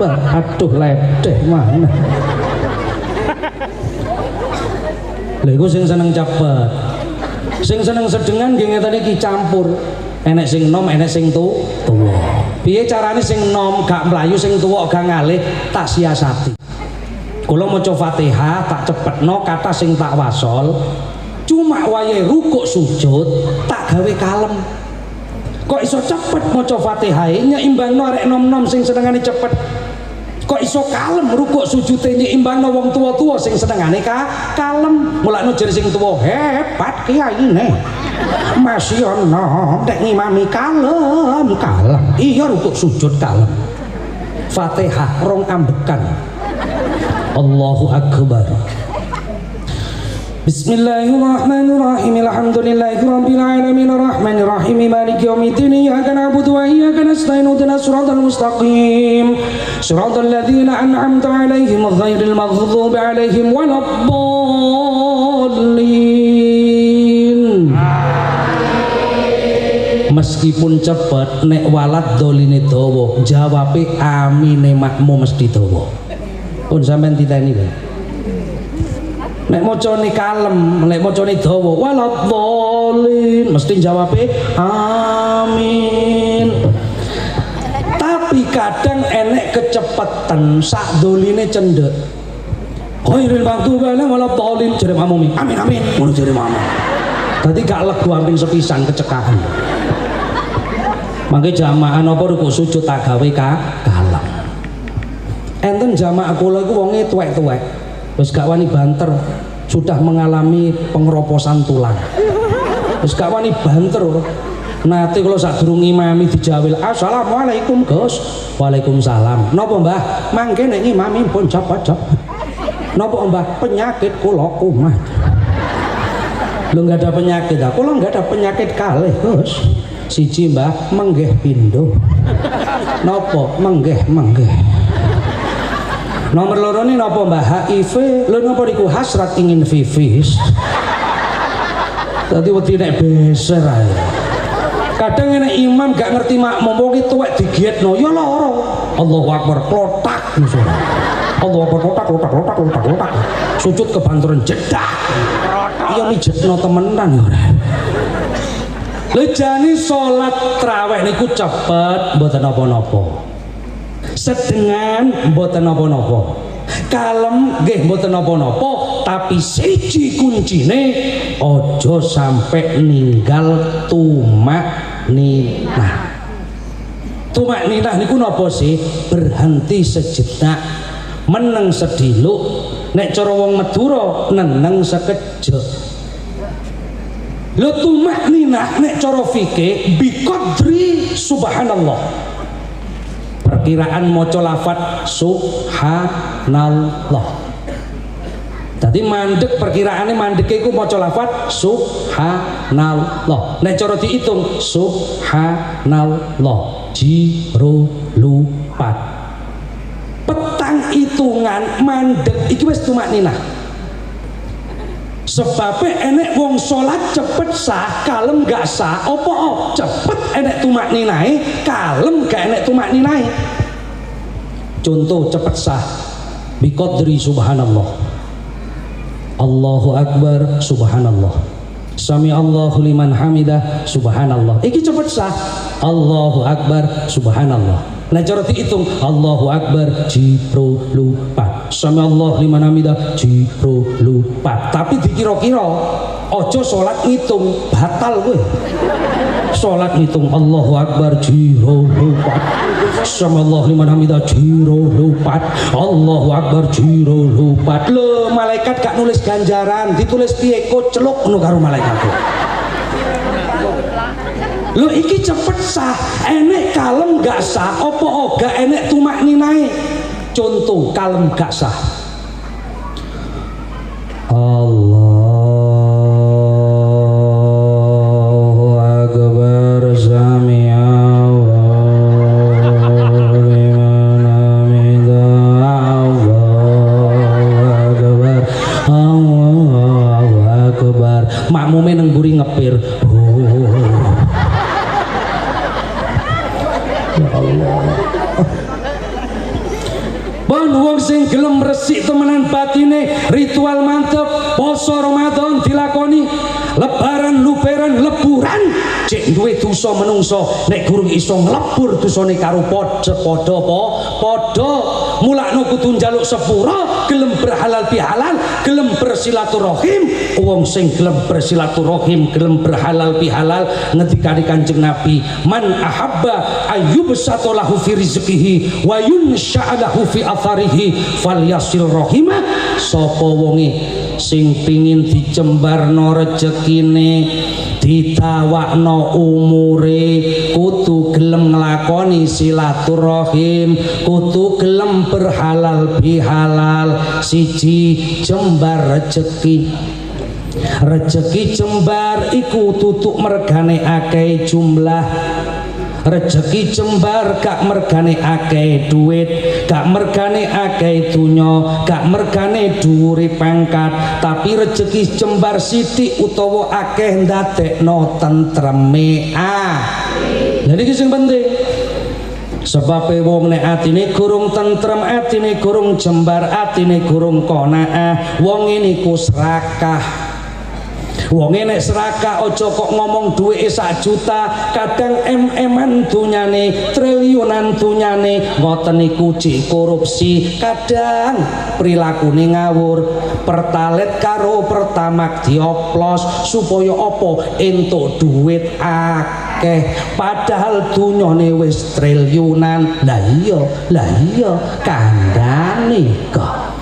Aduh ledeh mana. Lha iku sing seneng cepet. Sing seneng sedengan nggih ngeten iki campur. Enek sing nom, enek sing tuwa. Piye carane sing nom gak mlayu, sing tuwa gak ngalih, tak siasati. Kula maca Fatihah tak cepetno kata sing tak wasol. Cuma wayahe rukuk sujud tak gawe kalem. Kok iso cepet maca Fatihah nyeimbangno arek nom-nom sing senengane cepet. Kok iso kalem rukuk sujude nyeimbangno wong tua-tua sing senengane kalem. Mulane jare sing tuwa hebat kiyaine. Masih ono nek ngimami kalem. Iya rukuk sujud kalem. Fatihah rong ambekan. Allahu akbar. Bismillahirrahmanirrahim. Alhamdulillahirabbil alamin arrahmanir rahim maliki yaumiddin iyyaka na'budu wa iyyaka nasta'in ihdinas siratal mustaqim siratal ladzina an'amta 'alaihim ghairil maghdubi 'alaihim waladdallin. Meskipun cepet nek walad doline dawa, jawabe amine makmu mesti dawa. Pun sampean titeni lho. Nek macane kalem, nek macane dawa, waladhdallin mesti jawabe amin. Tapi kadang enek kecepetan sak doline cendek. Ghairil maghdubi 'alaihim waladhdallin jare makmum. Amin amin, ngono jare makmum. Dadi gak legu amping sepisan kecekahan. Mangke jamaah napa ruku sujud tak gawe kalem. Enten jamaah kula iku wonge tuwek-tuwek. Wis gak wani banter, sudah mengalami pengeroposan tulang. Wis gak wani banter. Nate kula sadurung imami dijawil, "Assalamualaikum, Gus." "Waalaikumsalam." "Napa, Mbah?" "Mangke nek imami pun jap-jap." "Napa, Mbah?" "Penyakit kula kumat." "Lho enggak ada penyakit." "Ah, kula enggak ada penyakit kalih, Gus." "Siji, Mbah, menggeh pindho." "Napa?" "Menggeh." Nomor loro ini napa Mbah? HIV. Lho napa niku hasrat ingin vivis. Dadi wedi nek beser ae. Kadang nek imam gak ngerti makmum wong tuwek digietno ya lara. Allahu Akbar klotak musuh. Allahu Akbar klotak. Sujud kebanturan jedak. Iya mijetno temenan ora. Lha jane salat traweh niku cepet mboten napa-napa. Sedengan mboten napa-napa, kalem nggih mboten napa-napa, tapi siji kuncine aja sampai ninggal tumakninah. Tumakninah niku napa sih? Berhenti sejenak, meneng sediluk, nek cara wong Madura neneng sekejap. Lho tumakninah nek cara fikih biqadri subhanallah. Perkiraan maca lafaz subhanallah. Dadi mandek perkiraane mandeke iku maca lafaz subhanallah. Nek cara diitung subhanallah jiro lupat. Petang hitungan mandek iki wis tumakninah. Sebabnya enek wong sholat cepet sah, kalem gak sah. Opo cepet enek tumakninai, kalem gak enek tumakninai. Contoh cepet sah, biqadri subhanallah. Allahu Akbar subhanallah. Sami Allahu liman hamidah subhanallah. Iki cepet sah, Allahu Akbar subhanallah. Nah cara dihitung Allahu Akbar jiro lupat, Sami Allah liman hamidah jiro lupat. Tapi dikira-kira ojo sholat ngitung batal gue. Sholat ngitung Allahu Akbar jiro lupat, Sami Allah liman hamidah jiro lupat, Allahu Akbar jiro lupat. Loh malaikat gak nulis ganjaran, ditulis piye kocluk ngono karo malaikat. Lho iki cepet sah, enek kalem gak sah, opo gak enek tumakninai. Contoh kalem gak sah. Allahu Akbar sami Allahu liman hamidah. Allahu Akbar. Makmume nang mburi ngepir. Ya Allah. Bon wong sing gelem resik temenan batine, ritual mantep poso Ramadan dilakoni, lebaran luberan leburan, cek duwe dosa menungso nek gurung iso nglebur dosane karo padha mulakno kudu njaluk sepura, gelem berhalal bihalal, gelem bersilaturahim. Wong sing gelem bersilaturahim, gelem berhalal bihalal, ngendikane Kanjeng Nabi, man ahabba ayyubsata lahu fi rizqihi wa yunsha'a lahu fi atharihi falyasil rahimah. Sapa wonge sing pingin dicembarno rejekine ditawakno umure kudu gelem nglakoni silaturahim kudu gelem berhalal bihalal siji jembar rejeki jembar iku tutuk mergane akeh jumlah rejeki jembar gak mergane akeh duit gak mergane akeh dunya gak mergane dhuwure pangkat tapi rejeki jembar sithik utawa akeh ndadekno tentreme jadi iki sing penting sebab wong nek atine gurung tentrem atine gurung jembar atine gurung qanaah wong niku serakah. Wong nek serakah aja kok ngomong duweke 1 juta, kadang em-eman dunyane, triliunan dunyane, ngoten niku jek korupsi, kadang prilakune ngawur, pertalet karo pertamak dioplos supaya apa entuk duit akeh, padahal dunyane wis triliunan. Lah iya kandhane kok.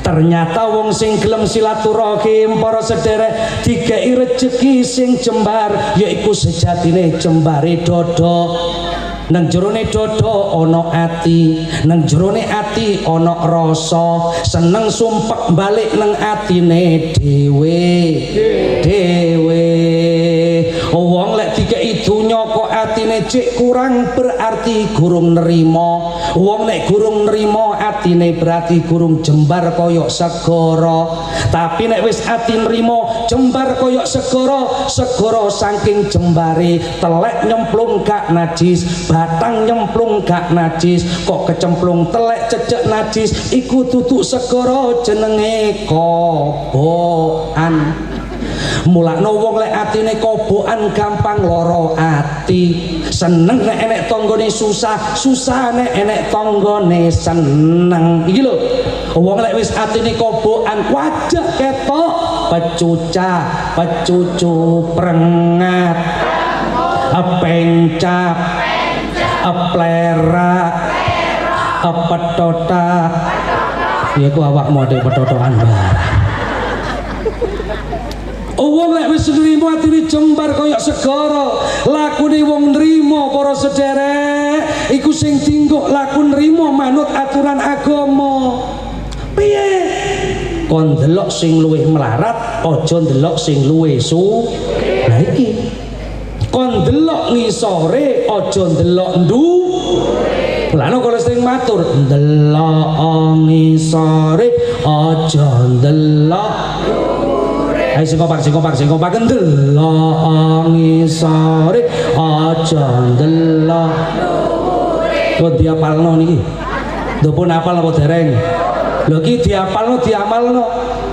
Ternyata wong sing gelem silaturahim para sederek dikei rejeki sing jembar yaiku sejatine jembare dodo nang jerone dodo ana ati nang jerone ati ana rasa seneng sumpek balik nang atine dhewe wong lek dikei donya kok atine cek kurang berarti gurung nerima wong nek gurung nerima atine berarti gurung jembar koyok segara tapi nek wis ati nerima jembar koyok segara saking jembare telek nyemplung gak najis batang nyemplung gak najis kok kecemplung telek cecek najis iku tutuk segara jenenge kobokan. Mulakno wong lek atine kobokan gampang loro ati seneng nek enek tanggane susah nek enek tanggane seneng iki lho wong lek wis atine kobokan wajah ketok pecucu prengat pencap plerak petotak ya ku awak mode petotokan barang. Wong lek wis nrimo atine jembar kaya segara lakune wong nrimo para sederek iku sing dinggo laku nrimo manut aturan agama piye kon ndelok sing luwih melarat aja ndelok sing luwih lah iki kon ndelok ngisore aja ndelok ndhuwure lha kalau sering matur ndelok ngisore aja ndelok ayo sing kompak ndelok ngisore aja ndelok kok diapalno niki lho pun apal apa dereng lho iki diapalno diamalno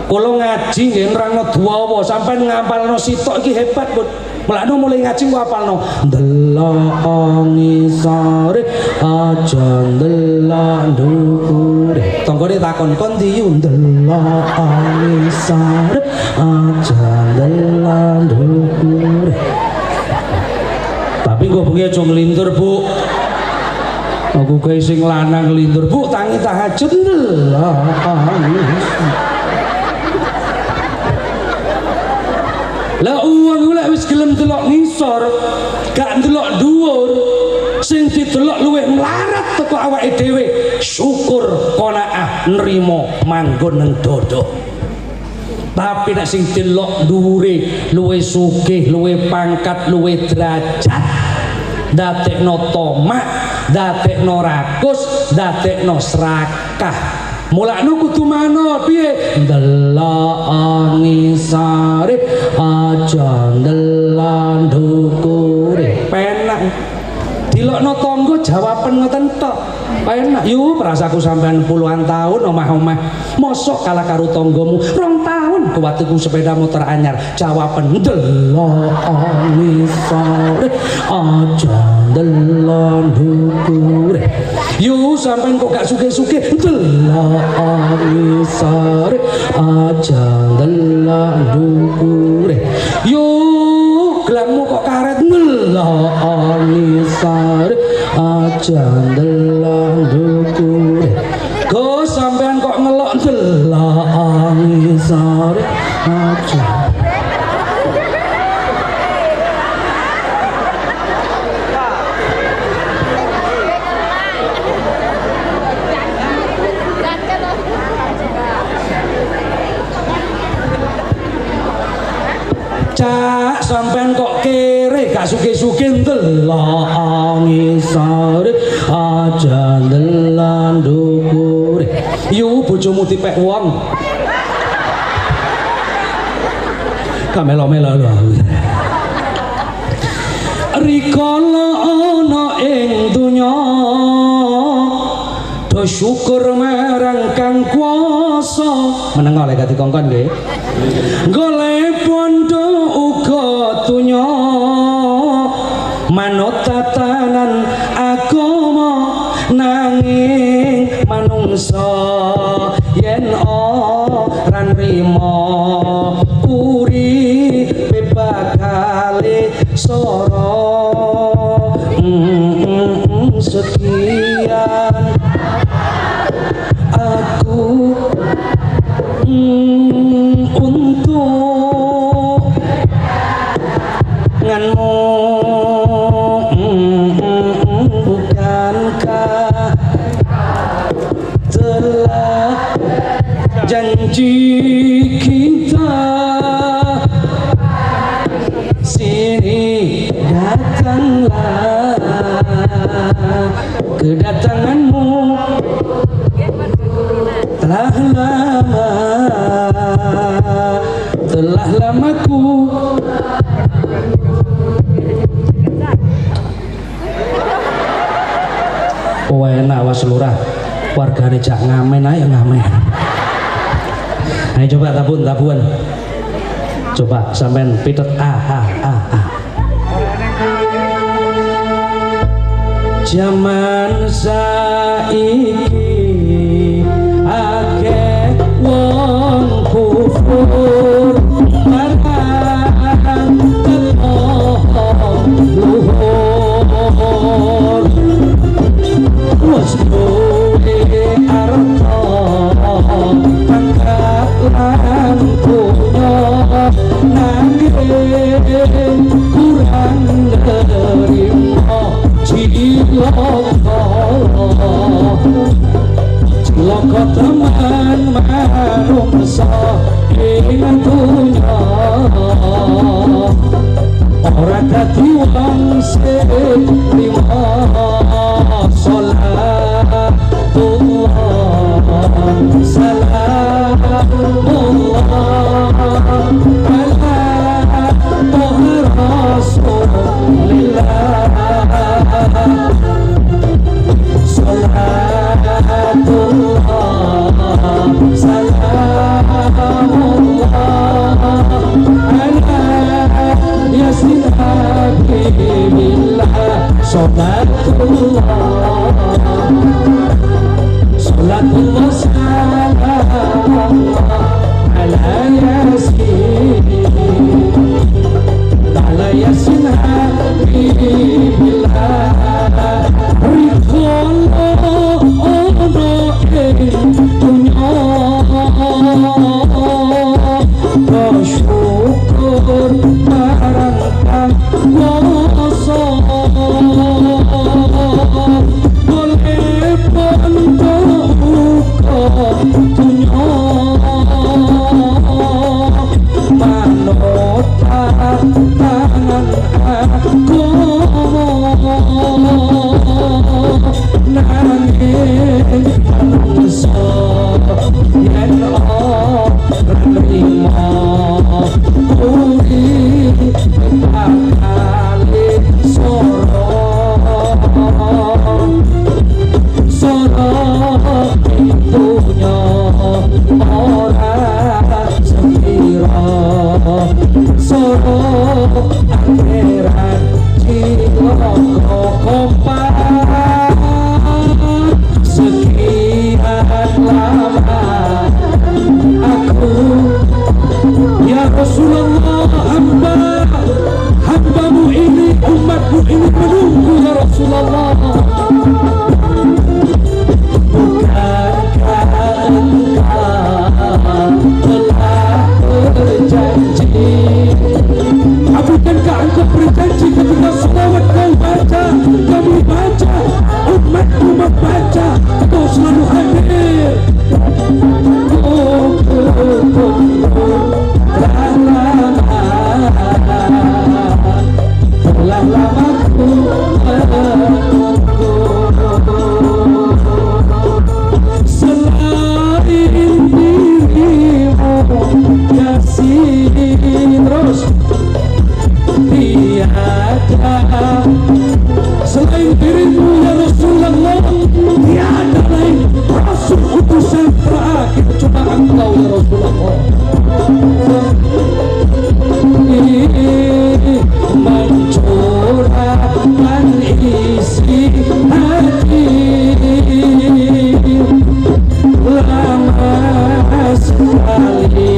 kula ngaji nggih nerangno dawa sampean ngapalno sitok iki hebat pun mulane mulai ngaji kok apalno ndelok ngisore aja ndelok ndukure tanggane takon kon ndi ndelok ngisore aja ndelok ndukure tapi kok bengi aja nglintur Bu aku kae sing lanang nglintur Bu tangi tahajud ndelok lah uang lek wis gelem delok ngisor gak ndelok dhuwur sing didelok luwih mlarat teko awake dhewe syukur qanaah nrimo manggon nang dodo tapi nek sing delok dhuwure luwih sugih luwih pangkat luwih derajat dadekno tomak dadekno rakus dadekno serakah mulakno kudu manut piye ndelok ngisore aja ndelok ndukure penak dilokno tangga jawaban ngoten tok penak yo perasaku sampean puluhan tahun omah-omah mosok kalah karo tanggamu 2 tahun kuwatiku sepeda motor anyar jawaban ndelok ngisore aja ndelok ndukure yo sampean kok gak sugih-sugih ndelok ngisore aja ndelok ndukure yo gelangmu kok karet ndelok ngisore aja ndelok ndukure go sampean kok ngelok ndelok ngisor aja. Cak sampean kok kere gak suge-suge ndelok ngisor aja ndelan dhuwur. Yu bojomu dipek wong. Kamelo-melo lho. Rikala ana ing donya do syukur marang Kang kuasa. Meneng oleh gati kongkon nggih. Golek pondo uga donya manut tatanan agama nanging manungsa yen ora nrimo uripe bakale sora sekian aku untuk nganmu bukankah telah janji kita sini datanglah kedatanganmu telah lamaku enak was lurah wargane jak ngamen ayo ngamen. Ayo coba tabuan coba sampean pitet Jaman saiki akeh wong kufur marang luhur wis duwe arta pangkat lan punya nanging kurang nerima cilaka teman manungsa ing dunya ora dadi wong sing lima salatullah salamullah ala rasulillah salatullah salamullah ala yasin habibillah salatullah salatullah salamullah ala yasin habibillah rikolo ono dunya bersyukur marang Kang kuasa boleh pondo buka dunya manut tangan aku nanging manungsa yen ora nrimo urip bakale soro dunya ora sepira soro akhirat cilaka kompak sekian lama aku ya Rasulullah hambamu ini umatmu ini menunggu ya Rasulullah bukankah engkau ada selain dirimu ya Rasulullah, tiada lain Rasul utusan terakhir cuma engkau ya Rasulullah. Mencurahkan isi hati lama sekali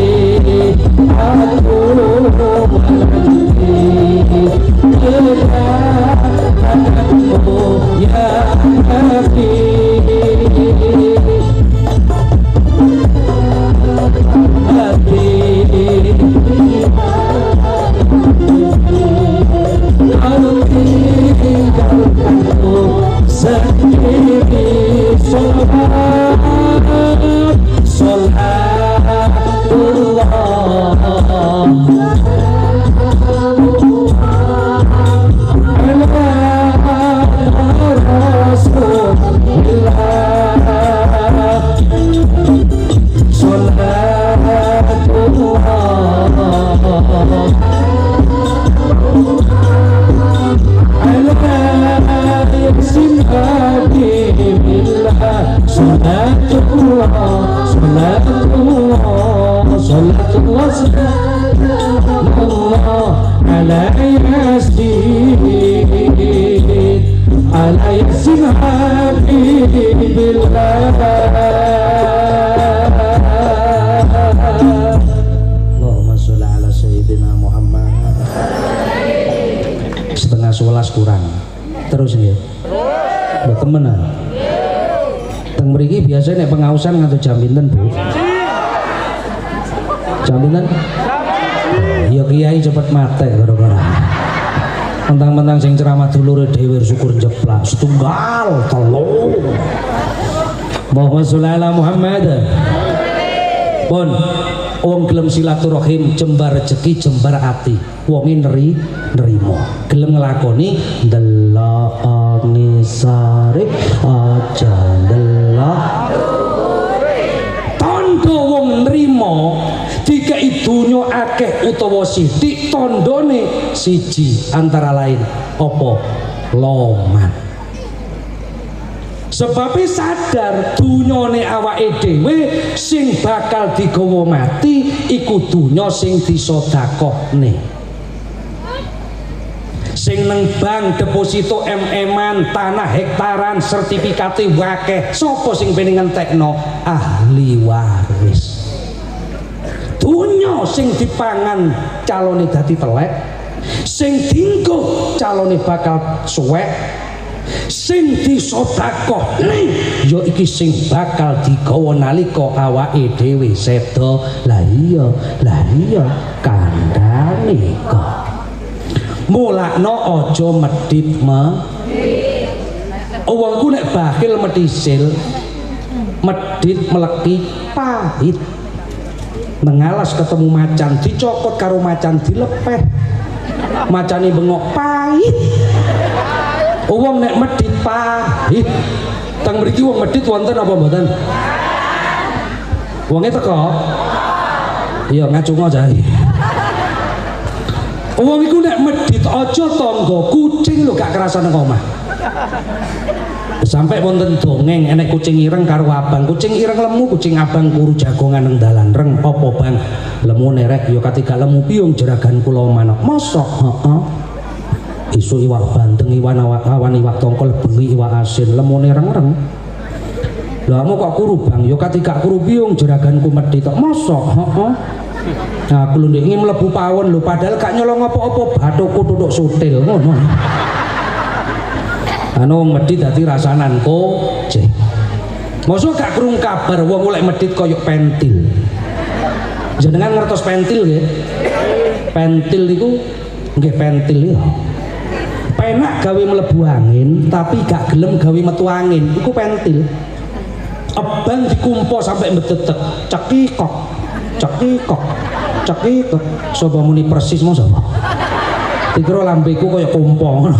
aku menanti kedatanganmu ya Nabi. Kau tinggalkanku sendiri, Salatullah ala Rasulillah, Salatullah ala yasin habibillah. Allahumma sholli ala sayyidina Muhammad. Setengah 11 kurang terus ya udah temenan teng mriki biasanya pengausan ngantuk jam pinten Bu? Jam pinten? Ya kiai cepet mate gara-gara mentang-mentang sing ceramah dulure dhewe syukur jeplak setunggal telu. Allahumma sholli ala Muhammad. Pun wong gelem silaturahim jembar rezeki jembar ati, wonge nerimo gelem nglakoni ndelok ngisare aja ndelok tondo wong nrimo dikai donya akeh utawa sithik tandane siji antara lain apa loman. Sebabnya sadar dunyane awake dhewe sing bakal digawa mati iku dunya sing disedekahne. Sing nang bank deposito MM-an, tanah hektaran, sertifikate wakeh. Sapa sing pengen ngentekno? Ahli waris. Dunya sing dipangan calone dadi telek, sing dienggo calone bakal suwek. Sing disedekahne ya iki sing bakal digawa nalika awake dhewe seda. Lah iya kandhane kok mulakno aja medhit wong ku nek bakhil medhisil medhit meleki pahit. Mengalas ketemu macan dicokot karo macan dilepeh, macane bengok pahit. Wong nek medhit pahit. Teng mriki wong medhit wonten apa mboten? Wonge teko? Iya ngacungo jahe. Wong iku nek medhit aja tangga kucing lho gak kerasa nang omah. Sampai wonten dongeng enek kucing ireng karo abang. Kucing ireng lemu, kucing abang kuru jagongan nang dalan. Reng apa Bang? Lemune rek ya katiga lemu piung jeragan kula manuk. Mosok? Heeh. Isu iwak banteng, awan iwak tongkol, bengi iwak asin, lemune reng-reng. Lah mau kok kuru Bang? Ya katiga kuru piung jeraganku medhit. Mosok? Heeh. Nah, aku lho ingin mlebu pawon lho padahal gak nyolong apa-apa, bathukku tutuk sutil ngono. Anu wong medhit dadi rasanan kocek. Mosok gak krung kabar wong oleh medhit koyo pentil. Jenengan ngertos pentil nggih? Pentil iku nggih pentil ya. Penak gawe mlebu angin tapi gak gelem gawe metu angin, iku pentil. Abang dikumpo sampai mbetetek, cekikok, cekikok, cekikok. Sapa muni persis mau sapa? Dikira lambeku kaya kumpo ngono.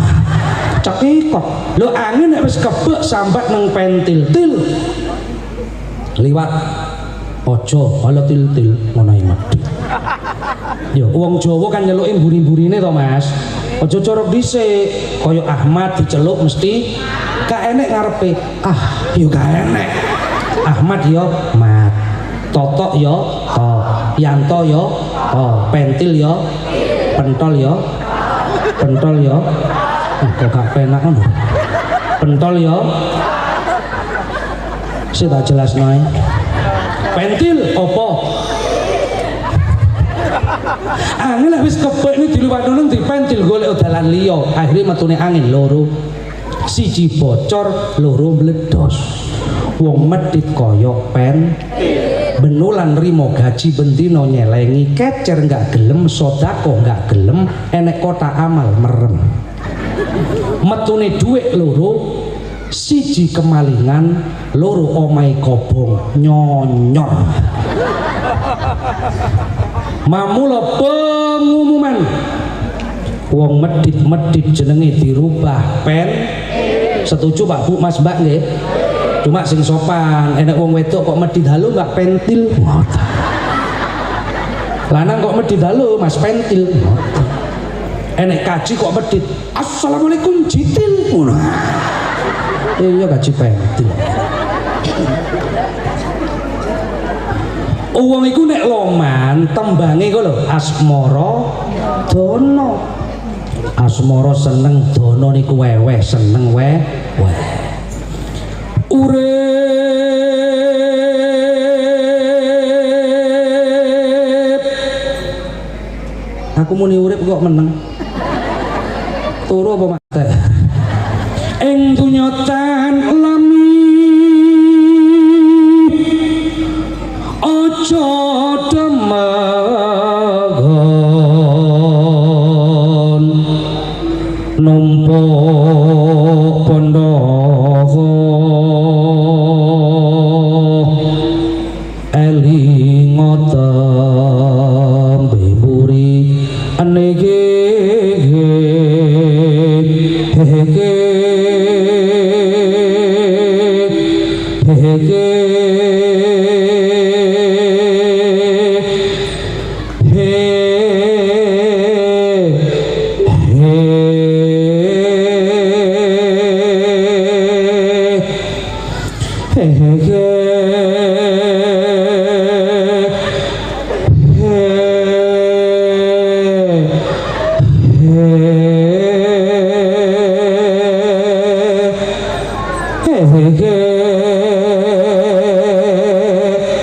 Cekikok. Lho angin nek wis kebek sambat nang pentil, til. Liwat. Aja ala til-til ngono ae medhit. Ya wong Jawa kan nyeluki mburi-mburine to, Mas. Aja cara dhisik kaya Ahmad diceluk mesti gak enek ngarepe. Yo gak enek. Ahmad yo mat. Totok yo Yanto yo pentil yo pentol yo kok gak penak ngono. Pentol yo sing tak jelasno ae. Pentil opo? Angin wis kebek iki diluwakno nang dipentil golek dalan liya. Akhire metune angin loro. Siji bocor, loro meledos. Wong medhit kaya pen benulan rimo gaji bendino nyelengi kecer gak gelem sodako gak gelem enek kota amal merem. Metune dhuwit loro, siji kemalingan, loro omai kobong nyonyor. Mamula pengumuman wong medit jenenge dirubah pen. Setuju Pak Bu Mas Mbak nggih? Cuma sing sopan, enek wong wedok kok medit halo Mbak pentil. Lanang kok medit halo Mas pentil. Enek kaji kok medit assalamualaikum jitil. Iya kaji pentil. Wong iku nek loman tembange kok lho asmara dono. Asmara seneng dono niku weweh seneng weh. Urip aku muni urip kok meneng. Turu apa mate? Ing dunya tan lami aja demegon numpuk pandhawa eling tembe mburi anege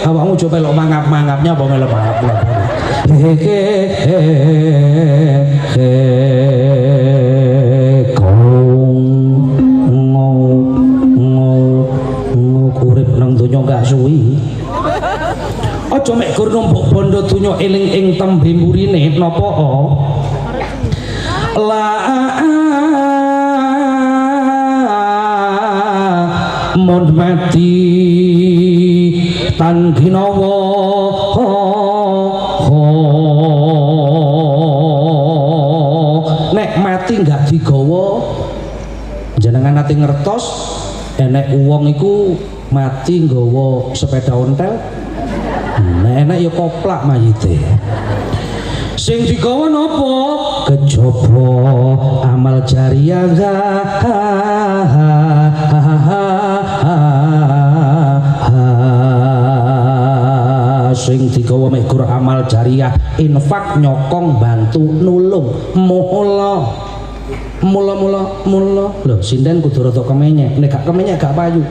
awakmu coba lo mangap-mangapnya apa melok mangap urip nang donya gak suwi. Aja mek gur numpuk bondo donya eling ing tembe mburine napa mun mati tan ginawa nek mati gak digawa. Jenengan nate ngertos enek wong iku mati nggawa sepeda ontel, enek ya koplak mayite. Sing digawa napa? Kejaba amal jariah. Sing digawa mek gur amal jariah, infak nyokong bantu nulung mula lho sinden kudu rada kemenyek, nek gak kemenyek gak payu.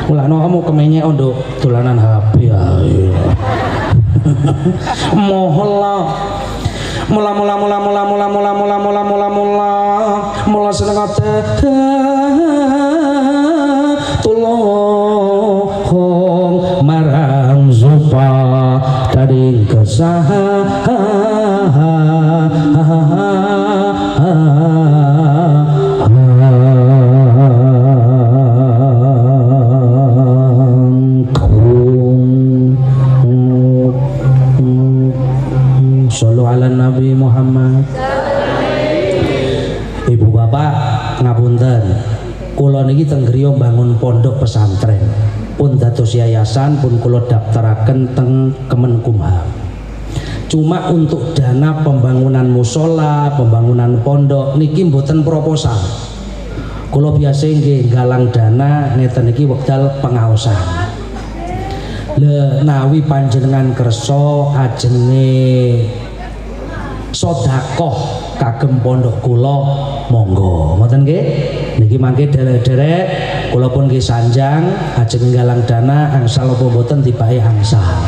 Mulane kamu kemenyek ondo dolanan HP ae. Mula seneng ate tulung marang zupa dari Sallu ala Nabi Muhammad. Ibu bapak ngapunten, kula niki teng griya bangun pondok pesantren, pun dados yayasan, pun kula daftaraken teng Kemenkumham. Cuma untuk dana pembangunan musola, pembangunan pondok niki mboten proposal. Kula biasa nggih galang dana ngeten iki wekdal pengaosan. Le nawi panjenengan kersa ajenge sedekah kagem pondok kula monggo. Ngoten nggih. Niki mangke derek-derek kula pun nggih sanjang ajeng galang dana angsal apa mboten tibae angsal.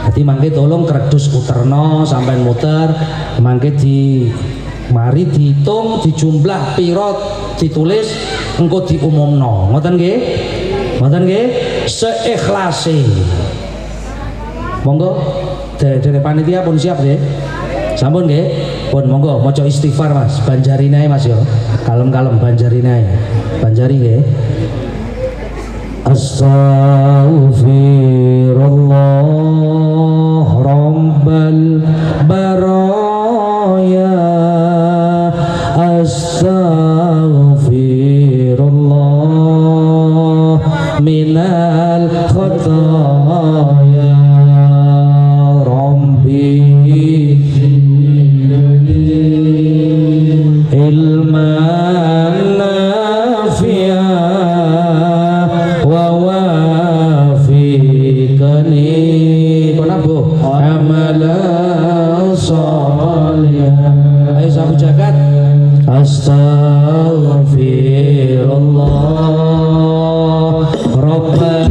Jadi mangke tolong kredus uterno sampai muter mangke di mari dihitung dijumlah pirot ditulis engko diumumno ngoten nggih seikhlase monggo dari panitia pun siap nggih sampun nggih pun monggo maca istighfar Mas banjarine Mas yo kalem-kalem banjarine banjari nggih Astaghfirullah Rabbal baraya Astaghfirullah minal khataya Rabbi ilman nafi'ah wa wafiqani konabu amalan sholihah. Ayo sabu jagat Astaghfirullah Rabbal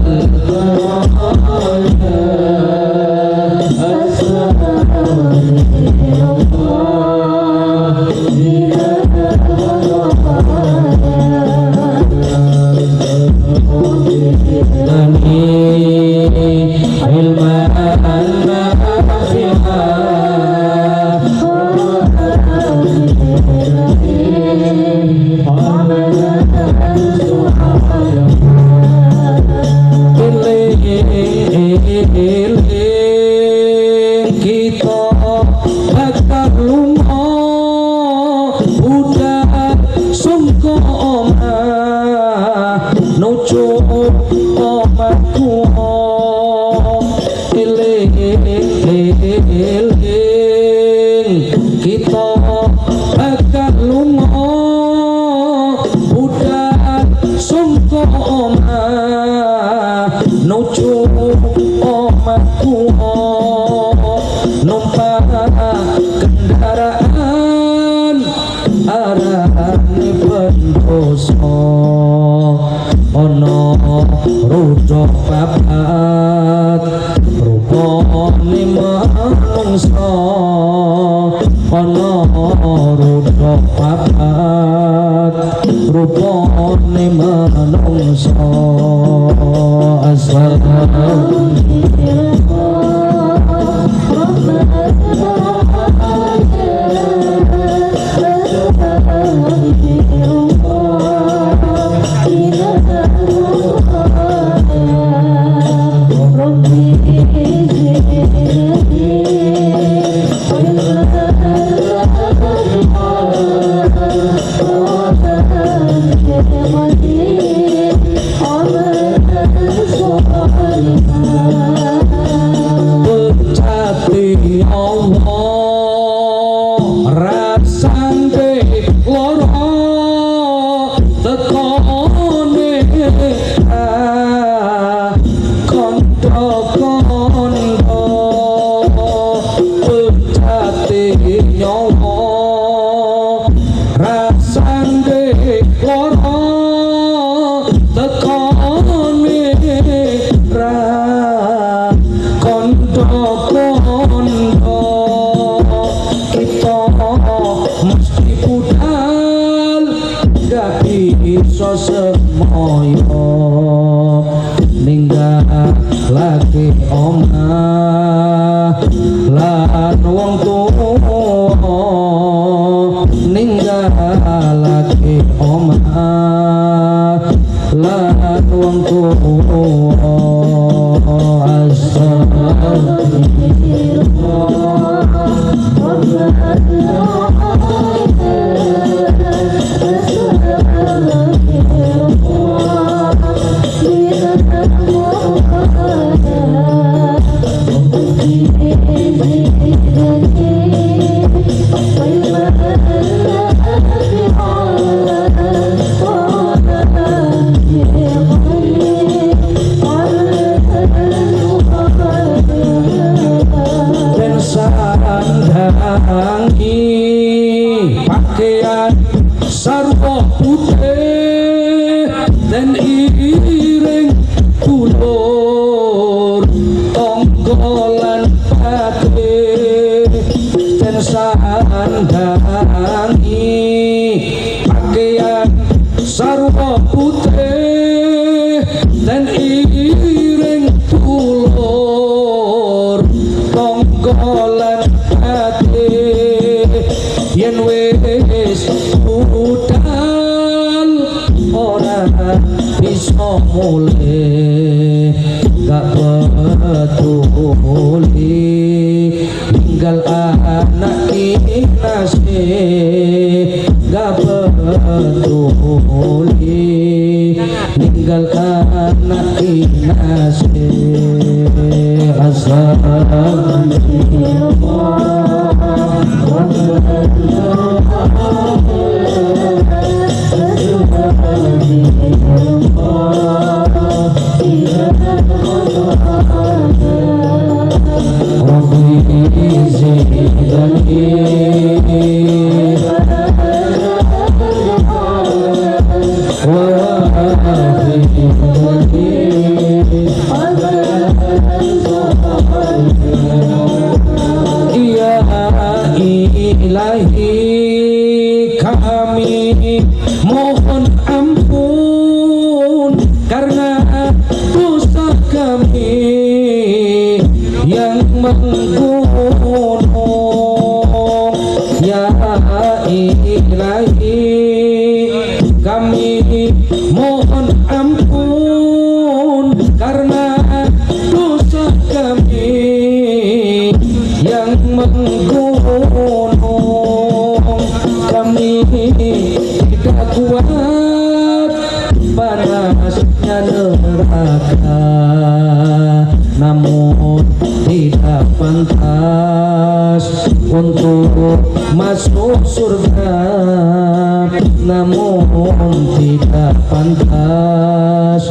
nandangi pakaian sarwa putih dan iring tulur tonggolan hati yen wis budal ora bisa mulih gak peduli tinggal anak kinasih gak peduli tinggal anak kinasih Ilahi kami mohon ampun karena dosa kami yang menggunung ya Ilahi kami mohon ampun karena dosa kami yang menggunung kami tidak kuat panasnya neraka namun tidak pantas untuk masuk surga namun tidak pantas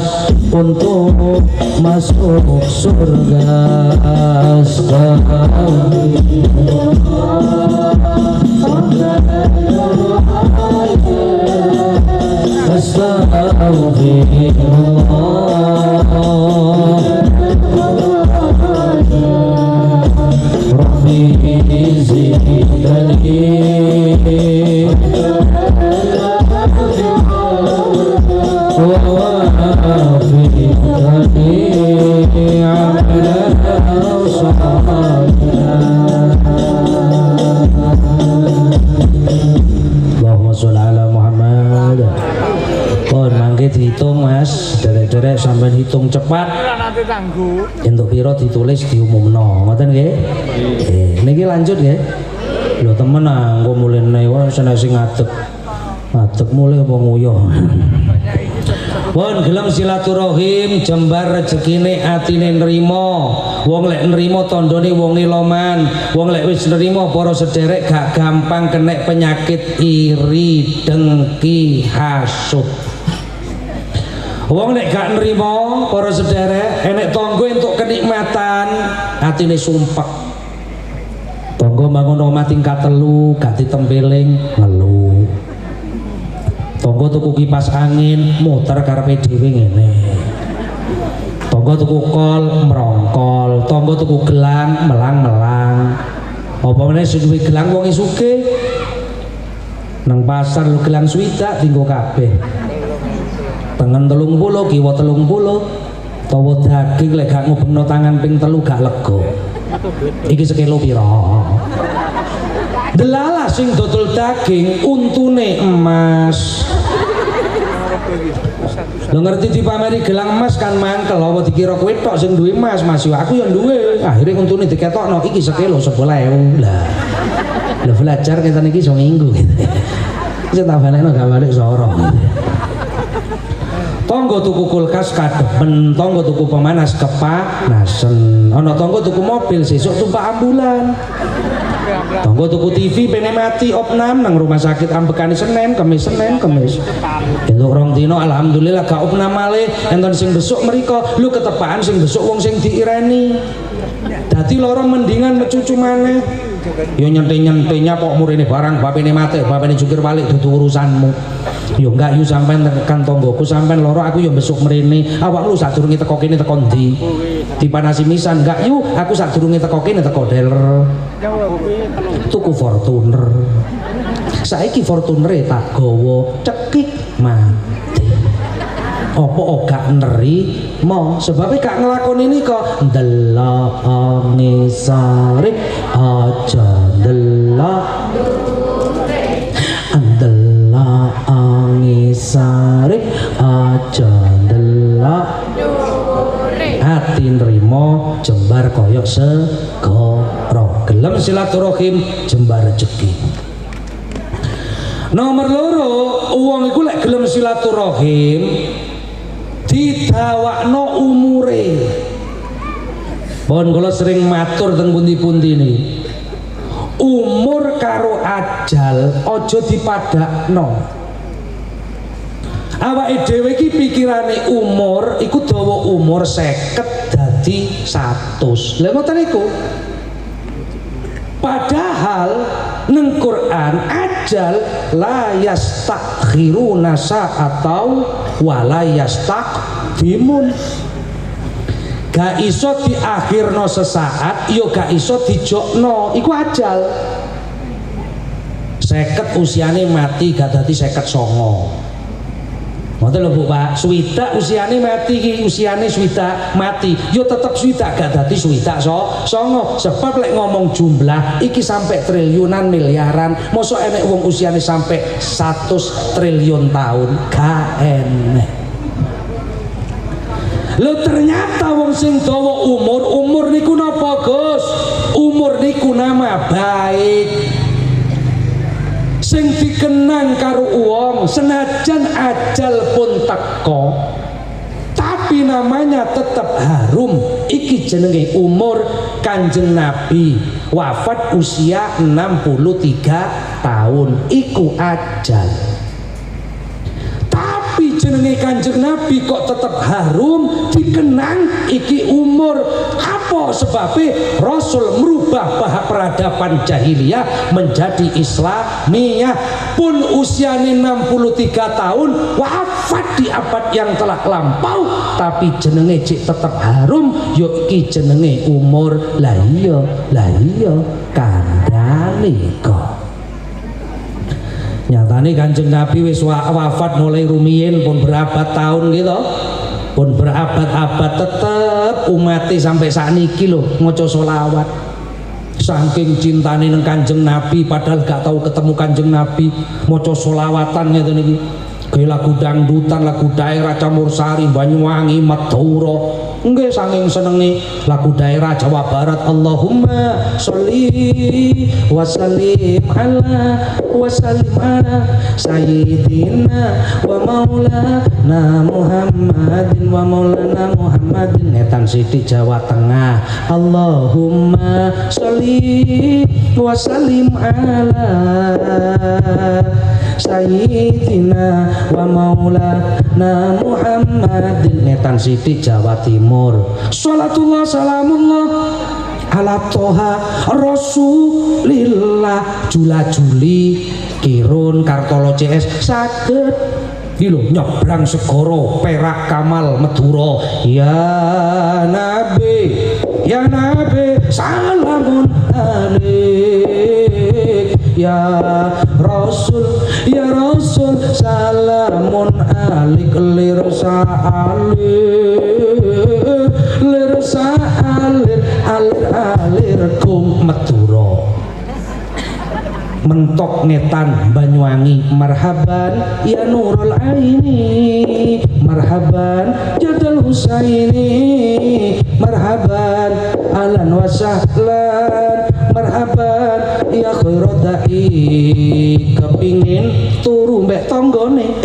untuk masuk surga Allahumma sholli ala Muhammad. Kon mangke dihitung Mas, derek-derek sampean hitung cepat. Nanti tangguh. Entuk piro ditulis diumumno, ngoten nggih? Niki lanjut nggih. Lho temen anggo mulene wae sing ngadeg. Ngadeg mulai apa nguyuh. Pun gelem silaturahim jembar rezekine atine nrimo. Wong lek nrimo tandane wong niloman. Wong lek wis nrimo para sederek gak gampang kena penyakit iri, dengki, hasud. Wong lek gak nrimo para sederek enek tangga entuk kenikmatan atine sumpek. Tangga bangun omah tingkat 3 gak ditempeling ngeluh. Tonggo tuku kipas angin muter karepe dhewe ngene. Tonggo tuku kol merongkol, tonggo tuku gelang melang-melang. Apa meneh sing duwe gelang wong sugih. Nang pasar lu gelang swidak dinggo kabeh. Tengen 30, kiwa 30. Tawa daging lek gak ngubengno tangan ping 3 gak lega. Iki sekilo pira? Delala sing dodol daging untune emas. Lo ngerti dipameri gelang emas kan mangkel apa dikira kowe tok sing duwe emas, Mas yo aku yo duwe. Akhire untune diketokno iki sekilo 11.000. Lah belajar kita niki iso minggu gitu. Wis tak balekno gak balik sorong gitu. Tonggo tuku kulkas kademen, tonggo tuku pemanas kepanasen. Ana tonggo tuku mobil sesuk tumpak ambulan. Tonggo tuku TV pene mati opnam nang rumah sakit ambekane Senin Kamis. Entuk rong dino alhamdulillah gak opnam malih enten sing besuk mriko. Lu ketepaan sing besuk wong sing diireni. Dadi loro mendingan mecucu maneh. Yo nyente-nyentenya kok murine barang bapene mati, bapene jungkir balik dudu urusanmu. Yo enggak yo sampean tekan tonggoku sampean loro aku yo besuk mrene. Awakmu sadurunge teko kene teko ndi? dipanasi misan enggak yuk aku sadurunge teko kene teko deler tuku Fortuner saiki Fortuner tak gawa cekik mati apa gak neri mau sebabnya gak ngelakoni ini kok ndelok ngisore aja ndelok ndelok ngisore aja ndelok hati nrimo jembar koyok segoro gelem silaturahim jembar rezeki. Nomor loro uang iku lek gelem silaturahim didawakno umure. Pun kula sering matur teng pundi-pundi niki. Umur karo ajal aja dipadakno. Awake dhewe iki pikirane umur iku dawa umur 50 dadi 100. Lha ngoten niku. Padahal neng Quran ajal la yastakhiruna sa'atau wa la yastaqdimun. Gak iso diakhirno sesaat, yo gak iso dijokno, iku ajal. 50 usiane mati gak dadi 59. Ngoten lho Bu Pak, swidak usiane mati iki, usiane swidak mati, yo tetep swidak gak dadi swidak songo. Sebab lek ngomong jumlah iki sampai triliunan miliaran, mosok enek wong usiane sampai 100 triliun tahun, gak enek. Lho ternyata wong sing dawa umur niku napa Gus? Umur niku nama baik. Sing dikenang karo wong senajan ajal pun teko tapi namanya tetap harum. Iki jenenge umur Kanjeng Nabi wafat usia 63 tahun iku ajal. Tapi jenenge Kanjeng Nabi kok tetap harum dikenang iki umur. Apa sebabnya? Rasul merubah peradaban jahiliyah menjadi Islamiyah. Pun usianya 63 tahun wafat di abad yang telah lampau tapi jenenge cik tetap harum. Yo iki jenenge umur. Lah iya kandhane kok. Nyatane Kanjeng Nabi wis wafat mulai rumiyin pun berabad tahun gitu. Pun berabad-abad tetep umati sampai sakniki lho maca selawat. Saking cintane nang Kanjeng Nabi padahal gak tahu ketemu Kanjeng Nabi maca selawatan ngeten iki. Kayak lagu dangdutan, lagu daerah Camursari, Banyuwangi, Madura. Nggih saking senenge lagu daerah Jawa Barat. Allahumma sholli wa sallim ala sayyidina wa maulana Muhammadin netan sithik Jawa Tengah. Allahumma sholli wa sallim ala sayyidina wa maulana Muhammadin netan sithik Jawa Timur. Salatullah salamullah ala toha rasulillah. Jula-juli Kirun Kartolo CS saged iki nyebrang segara Perak Kamal Madura. Ya Nabi salamun alaik ya Rasul salamun alik lirsa alir kum Madura. Mentok netan Banyuwangi marhaban ya nurul aini marhaban jadal husaini marhaban alan wa sahlan marhaban ya khairadai. Kepingin turu mbek tanggane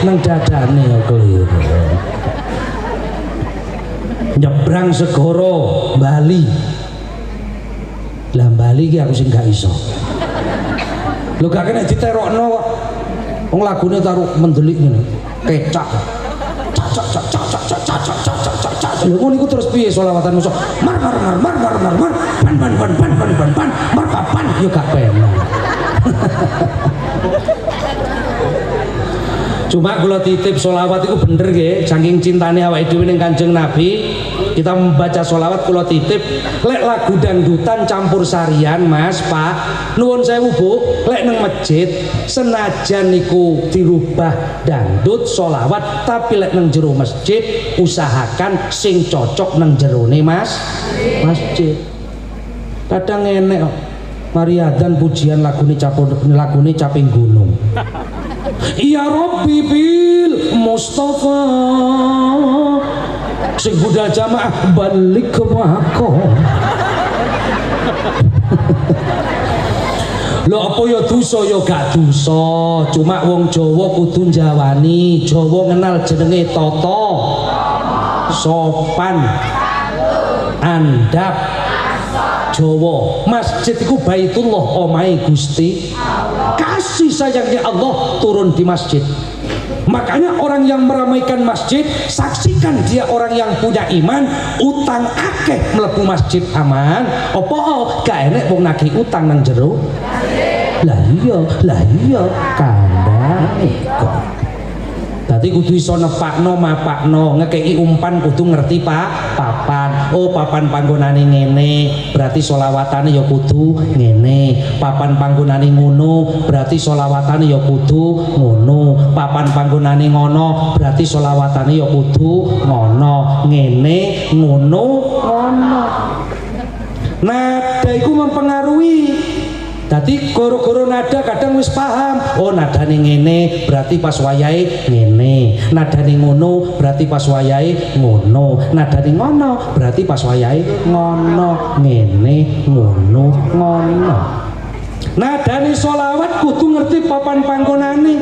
nang dadane keliru. Nyebrang segara Bali. Lah Bali ki aku sing gak iso. Lho gak kena diterokno kok. Wong lagune taruh mendelik ngene. Kecak. Lho ngono iku terus piye selawatan musuh? Mar ban yo gak penak. Cuma kula titip selawat iku bener nggih saking cintane awake dhewe ning Kanjeng Nabi. kita membaca sholawat kula titip lek lagu dangdutan campur sarian Mas Pak nuwun sewu Bu lek nang masjid senajan niku dirubah dangdut sholawat tapi lek nang jero masjid usahakan sing cocok nang jerone masjid. Kadang enek mari adzan pujian lagune caping gunung. Ya Rabbi bil Mustafa sing budal jamaah balik ke mako. Lho apa ya dosa ya gak dosa, cuma wong Jawa kudu njawani. Jawa kenal jenenge tata, sopan, andap. Jawa, masjid iku Baitullah omahe Gusti. Kasih sayangnya Allah turun di masjid. Makanya orang yang meramaikan masjid, saksikan dia orang yang punya iman, utang akeh mlebu masjid aman. Apa gak enek wong nagih utang nang jero? Lah iya kandhane kok. Dadi kudu iso nepakno mapakno, ngekeki umpan kudu ngerti papan. Oh, papan panggonane ngene, berarti sholawatane ya kudu ngene. Papan panggonane ngono, berarti sholawatane ya kudu ngono. Papan panggonane ngono, berarti sholawatane ya kudu ngono. Ngene, ngono. Nada iku mempengaruhi. Dadi goro-goro nada kadang wis paham. Oh nadane ngene berarti pas wayahe ngene. Nadane ngono berarti pas wayahe ngono. Nadane ngono berarti pas wayahe ngono. Ngene ngono. Nadane sholawat kudu ngerti papan panggonane.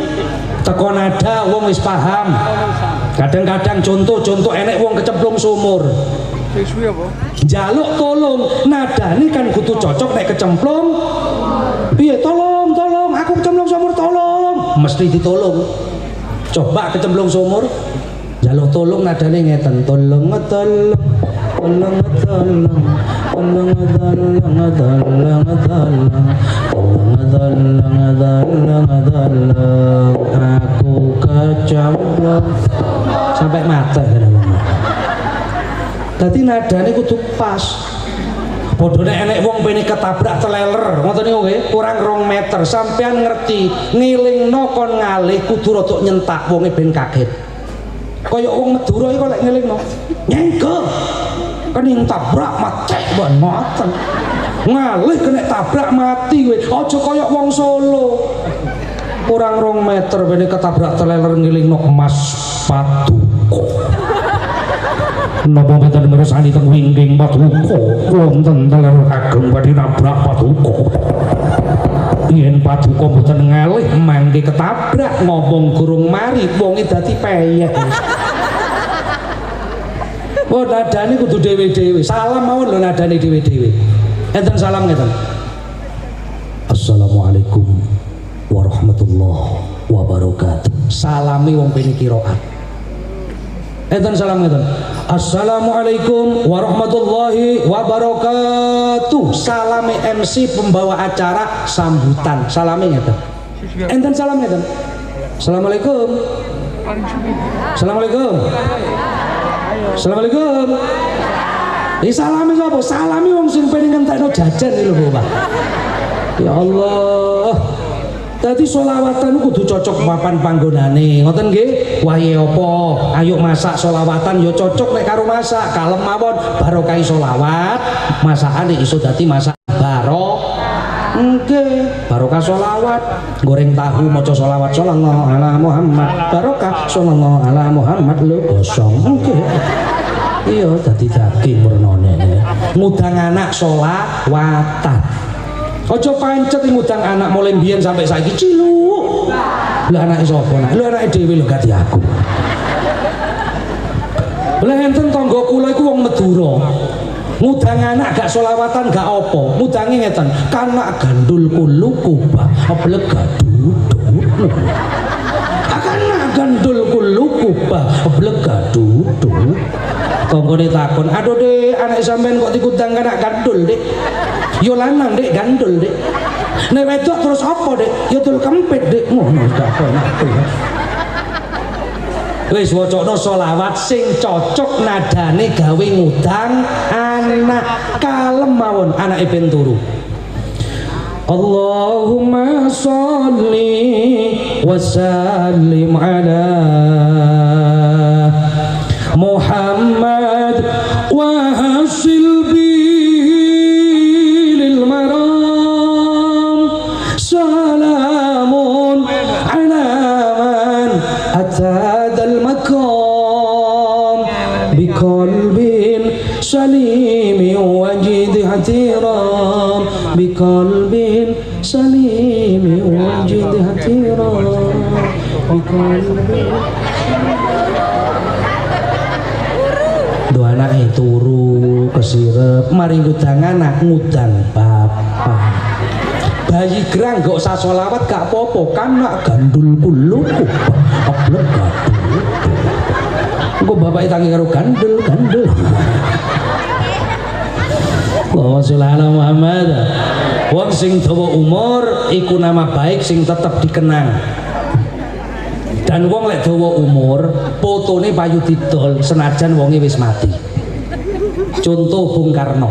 Teko nada wong wis paham. Kadang-kadang contoh enek wong kecemplung sumur. Jaluk tolong, nadane kan kudu cocok nek kecemplung. Piye tolong, aku kecemplung sumur tolong. Mesti ditolong. Coba kecemplung sumur, jaluk tolong nadane ngeten, tolong. Aku kecemplung sampai mati kan. Dadi nadane kudu pas. Bodone enek wong pene ketabrak teleler, ngoten niku nggih, kurang 2 meter. Sampean ngerti, ngilingno kon ngalih kudu rada nyentak wonge ben kaget. Kaya wong Madura iki kok lek ngilingno, nyengke. Kan yang tabrak mati ban ngoten. Ngalih kena tabrak mati kowe. Aja kaya wong Solo. Kurang 2 meter pene ketabrak teleler ngilingno emas Paduka. Napa mboten mirsani teng wingking Paduka wonten teler ageng badhe nabrak Paduka. Yen Paduka mboten ngalih mangke ketabrak ngomong gurung mari wonge dadi peyek. Oh nadane kudu dhewe-dhewe. Salam mawon lho nadane dhewe-dhewe. Enten salam ngeten. Assalamualaikum warahmatullahi wabarakatuh. Salami wong pene qiraat. Enten salam ngeten. Assalamualaikum warahmatullahi wabarakatuh. Salame MC pembawa acara sambutan. Salame ngeten. Enten salam ngeten. Assalamualaikum. Assalamualaikum. Assalamualaikum. Salame sapa? Salame wong sing pengen ngentekno jajan iki lho, Pak. Ya Allah. Dadi sholawatan kudu cocok papan panggonane. Ngoten nggih? Wae apa? Ayo masak sholawatan ya cocok nek karo masak. Kalem mawon barokah sholawat, masakane iso dadi masak nggih, barokah sholawat. Goreng tahu maca sholawat sallallahu ala Muhammad. Barokah sallallahu ala Muhammad lho gosong nggih. Iya dadi daging murnane. Ngudang anak sholawatan. Ojo pancet ngudang anak mulai mbiyen sampai saiki ciluk. Lah anake sapa nak? Lho anake dhewe lho gati aku. Lah enten tangga kula iku wong Madura. Ngudang anak gak sholawatan gak apa. Ngudange ngeten, kanak gandul kulu kubah ablek gaduh. Kanak gandul kulu kubah ablek gaduh. Konggone takon, "Aduh Dek, anak sampean kok dikudang kanak gandul, Dek?" Yo lanang Dek, gandul Dek. Nek wedok terus apa Dek? Yo dul kempit Dek. Ngono gak penak. Wis wacana selawat sing cocok nadane gawe ngudang anak kalem mawon anake ben turu. Allahumma sholli wa sallim ala Muhammad wa hasil bil maram salamun ala man atadal makam biqalbin salim wajid hatiram biqalbin salim wajid hatiram biqalbin dua anak turu kesirep mari ngudang anak ngudang bapak bayi gerang gak usah sholawat gak apa-apa kan nak gandul kuluku ablek gandul kok bapak tangi karo gandul Allahumma sholli ala Muhammad. Wong sing dawa umur iku nama baik sing tetep dikenang. Dan wong lek dawa umur fotone payu didol senajan wonge wis mati. Contoh Bung Karno.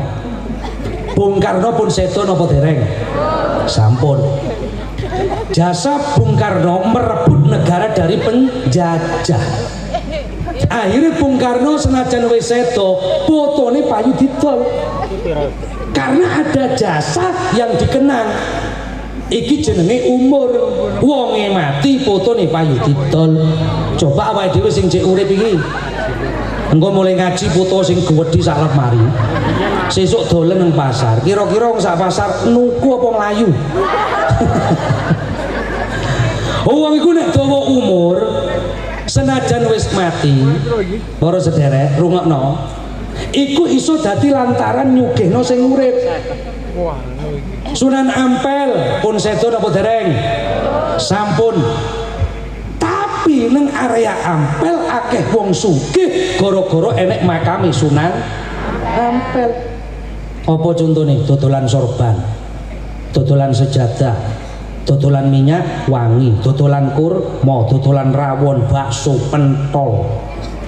Bung Karno pun sedo napa dereng? Sampun. Jasa Bung Karno merebut negara dari penjajah. Akhirnya Bung Karno senajan wis sedo fotone payu didol. Karena ada jasa yang dikenang. Iki jenenge umur. Wonge mati fotone payu didol. Coba awake dhewe sing cek urip iki. Engko mulai ngaji foto sing gedhi sak lemari. Sesuk dolen nang pasar. Kira-kira wong sak pasar nuku apa mlayu? Wong iku nek dawa umur senajan wis mati, para sederek rungokno. Iku iso dadi lantaran nyugihno sing urip. Sunan Ampel pun sedo napa dereng? Sampun. Tapi neng area Ampel akeh wong sugih gara-gara enek makame Sunan Ampel. Apa contone? Dodolan sorban, dodolan sejadah, dodolan minyak wangi, dodolan kurma, dodolan rawon, bakso, pentol.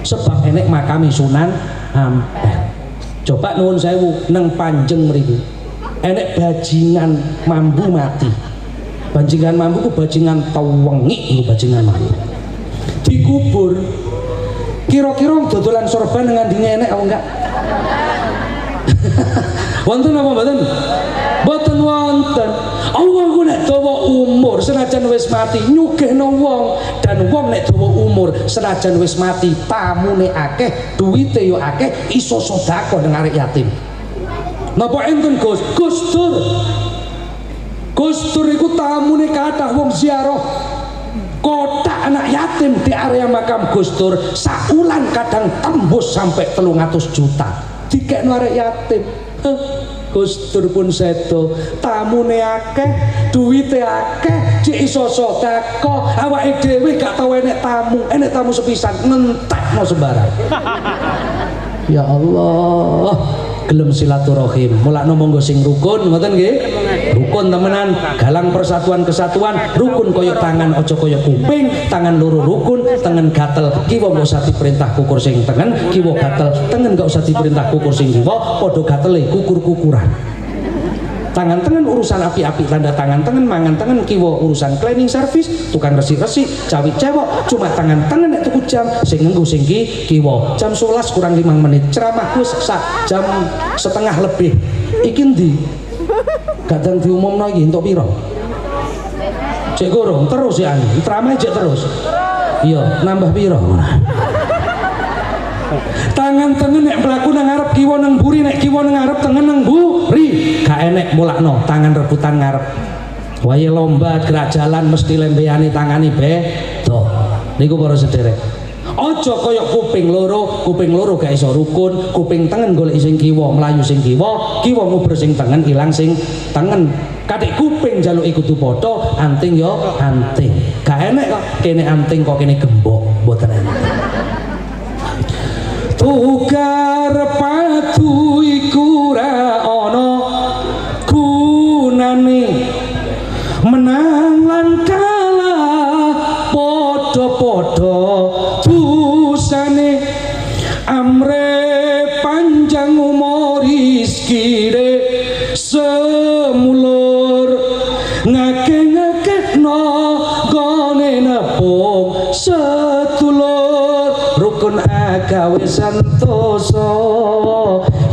Sebab enek makame Sunan Ampel. Coba nuwun sewu neng Panjeng mriki. Enek bajingan mambu mati. Bajingan mambu ku bajingan tawengi, bajingan mambu. Dikubur. Kira-kira dodolan sorban ngandine enek apa enggak? Wonten apa mboten? Mboten wonten. Allah ku nek dawa umur senajan wis mati nyugihno wong, dan wong nek dawa umur senajan wis mati tamune akeh, duwite yo akeh, iso sedekah nang arek yatim. Napa enten Gus? Gus Dur. Gus Dur iku tamune kathah wong ziarah. Kotak anak yatim di area makam Gus Dur saulan kadang tembus sampai 300 juta. Dikekno arek yatim. Gus Dur pun sedo, tamune akeh, duwite akeh, cek iso sedekah, awake dhewe gak tau enek tamu sepisan ngentekno sembarang. Ya Allah, gelem silaturahim. Mulakno monggo sing rukun, ngoten nggih? Rukun temenan, galang persatuan kesatuan, rukun koyo tangan aja koyo kuping, tangan loro rukun, tangan gatel, kiwa gak usah diperintah kukur sing tengen, kiwa gatel, tengen gak usah diperintah kukur sing kiwa, padha gatele kukur-kukuran. Tangan tengen urusan api-api, tanda tangan tengen, mangan tengen, kiwa urusan cleaning service, tukang resik-resik, cawi cewek, cuma tangan tengen nek tuku jam, sing nganggo sing kiwa. Jam 11 kurang 5 menit, ceramahku sak jam setengah lebih. Iki ndi? Kadang diumumno iki entuk pira? Cek gorong terus ya ani, ceramah cek terus. Iya, nambah pira? Tangan tengen nek mlaku nang ngarep kiwa nang mburi, nek kiwa nang ngarep tengen nang mburi. Gak enek mulakno tangan rebutan ngarep. Wae lomba gerak jalan mesti lembeyane tangane beda. Niku para sederek. Aja kaya kuping loro gak iso rukun, kuping tengen golek sing kiwa, mlayu sing kiwa, kiwa nguber sing tengen, ilang sing tengen. Kadek kuping jaluke kudu padha, anting yo anting. Gak enek kok kene anting kok kene gembok, mboten enek. Tukar patu iku ra ana gunane, menang lan kalah padha-padha gawe santoso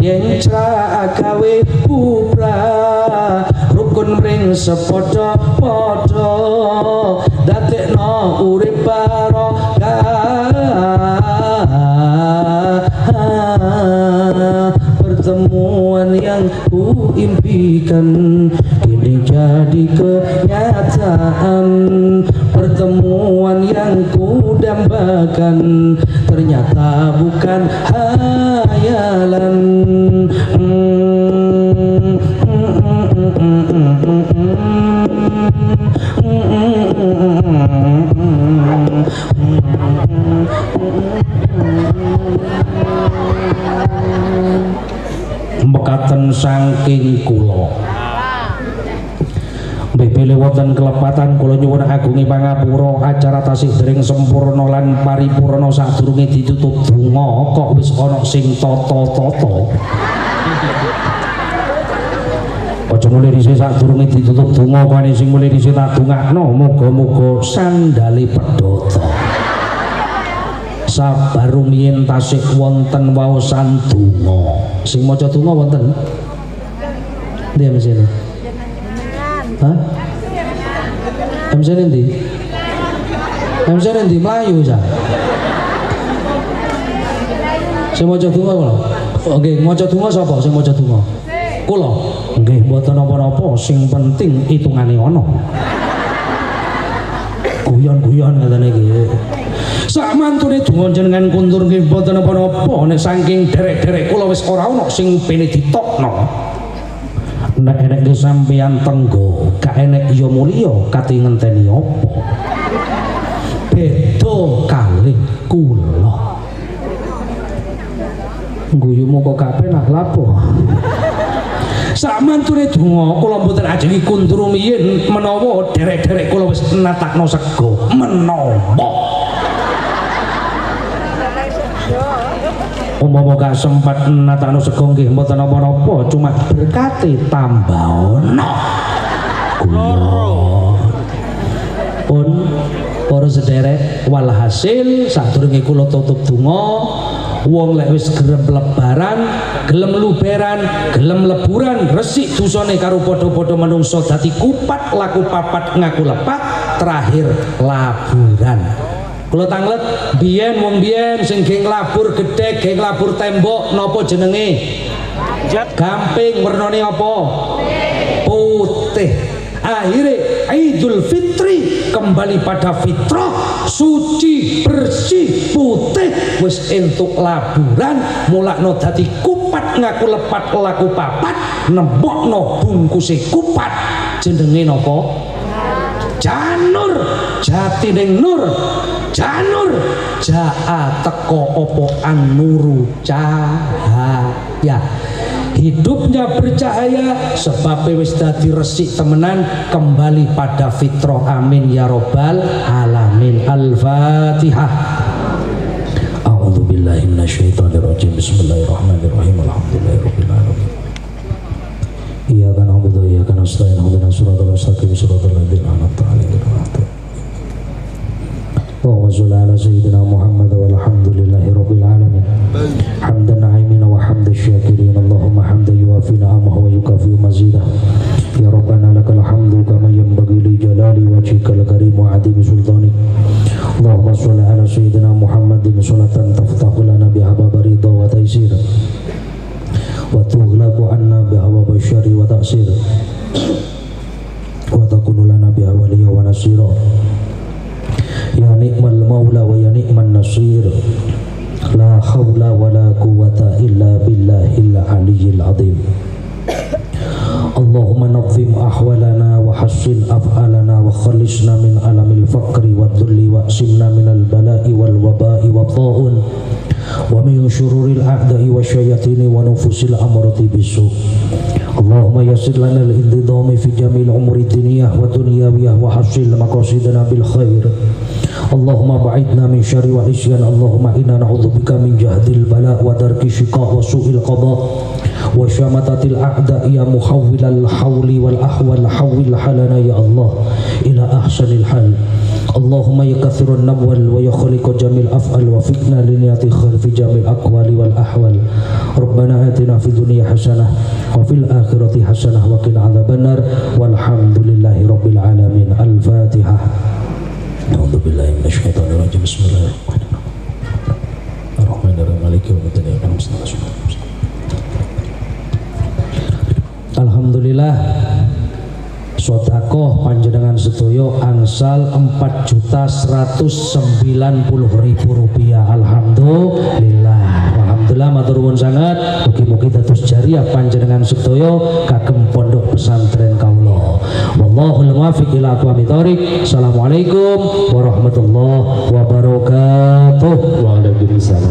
yen gawe bubrah rukun ring sepadha-padha dadekno urip barokah pertemuan yang kuimpikan kini jadi kenyataan pertemuan yang kudambakan ternyata bukan hayalan mekaten saking kula bebele wonten kelepatan kula nyuwun agungi pangapura acara tasih dereng sempurna lan paripurna sadurunge ditutup donga kok wis ana sing tata-tata aja mulih dhisik sadurunge ditutup donga kene sing mulih dhisik tak dongakno muga-muga sandale pedhota sabar rumiyin tasih wonten waosan donga sing maca donga wonten ndi mesine hah mesine ndi mesine ndi mlayu ja sing maca donga kula nggih maca donga sapa sing maca donga kula nggih mboten napa-napa sing penting hitungane ana guyon-guyon ngaten iki sak mantune donga jenengan kuntur nggih mboten napa-napa nek saking derek-derek kula wis ora ana sing pene ditokno nek enek sampeyan tenggo gak enek ya mulya kate ngenteni apa beda kalih kula guyumu kok gak penak lapo sak mantune donga kula mboten ajengi kuntur rumiyin menawa derek-derek kula wis natakno sego menawa umpama gak sempat natakno sego nggih mboten napa-napa cuma berkate tambahana kula pun para sederek walhasil sadurunge kula tutup donga wong lek wis gelem lebaran gelem luberan gelem leburan resik dosane karo padha-padha manungsa dadi kupat laku papat ngaku lepat terakhir laburan kula tanglet biyen wong biyen sing geng labur gedhe geng labur tembok napa jenenge gamping wernane apa putih akhirnya Idul Fitri kembali pada fitrah suci bersih putih wis entuk laburan mulakno dadi kupat ngaku lepat laku papat nembokno bungkuse kupat jenenge napa janur jati ning nur janur jaa teko opo an-nuru cahaya hidupnya bercahaya sebab wis dadi resik temenan kembali pada fitrah amin ya robbal alamin al-fatihah a'udzubillahi minasyaitonirrajim bismillahirrahmanirrahim alhamdulillahirabbil alamin iyyaka na'budu wa iyyaka nasta'in ihdinas siratal mustaqim siratal ladzina an'amta 'alaihim Allahumma shalli ala sayyidina Muhammad walhamdulillahi rabbil alamin hamdan na'imin wa hamdan syakirin Allahumma hamdan yuwafi ni'amahu wa yukafi mazidah ya rabbana lakal hamdu kama yanbaghi li jalali wajhikal karim wa 'azimi sultanik Allahumma shalli ala sayyidina Muhammadin salatan taftahu lana biha bab ridha wa taysir wa tughlaqu anna biha bab syarri wa ta'sir wa takunu lana biha waliya wa nasira ya ni'mal maula wa ya ni'man nasir la hawla wa la quwwata illa billahil aliyyil azim Allahumma nazzim ahwalana wa hassin af'alana wa khalisna min alamil faqri wa dhulli wa simna min al bala'i wal waba'i wa ta'un wa min syururil a'da'i wa syayatini wa nufusil amrati bisu Allahumma yassir lana al-indidami fi jamil umuri diniyah wa dunyawiyah wa hassil maqasidana bil khair Allahumma ba'idna min syarri wal isyan. Allahumma inna na'udzubika min jahdil bala wa darki syiqa wa su'il qada wa syamatatil a'da ya muhawwilal hawli wal ahwal hawwil halana ya Allah ila ahsanil hal. Allahumma ya kathirun nabwal wa ya khaliqa jamil af'al wa fitna liniyati khair fi jamil aqwali wal ahwal. Rabbana atina fid dunya hasanah wa fil akhirati hasanah wa qina adzabannar walhamdulillahi rabbil alamin. Al-Fatihah. A'udzu billahi minasyaitonir rajim. Bismillahirrahmanirrahim. Ar-Rahmanir-Rahim. Maliki yaumiddin. Alhamdulillah, sedekah panjenengan sedaya angsal 4.190.000 rupiah. Alhamdulillah. Alhamdulillah matur nuwun sangat. Mugi-mugi dados jariah panjenengan sedaya kagem pondok pesantren kawula. Wallahul muwaffiq ila aqwamit thoriq. Assalamualaikum warahmatullahi wabarakatuh. Waalaikumsalam.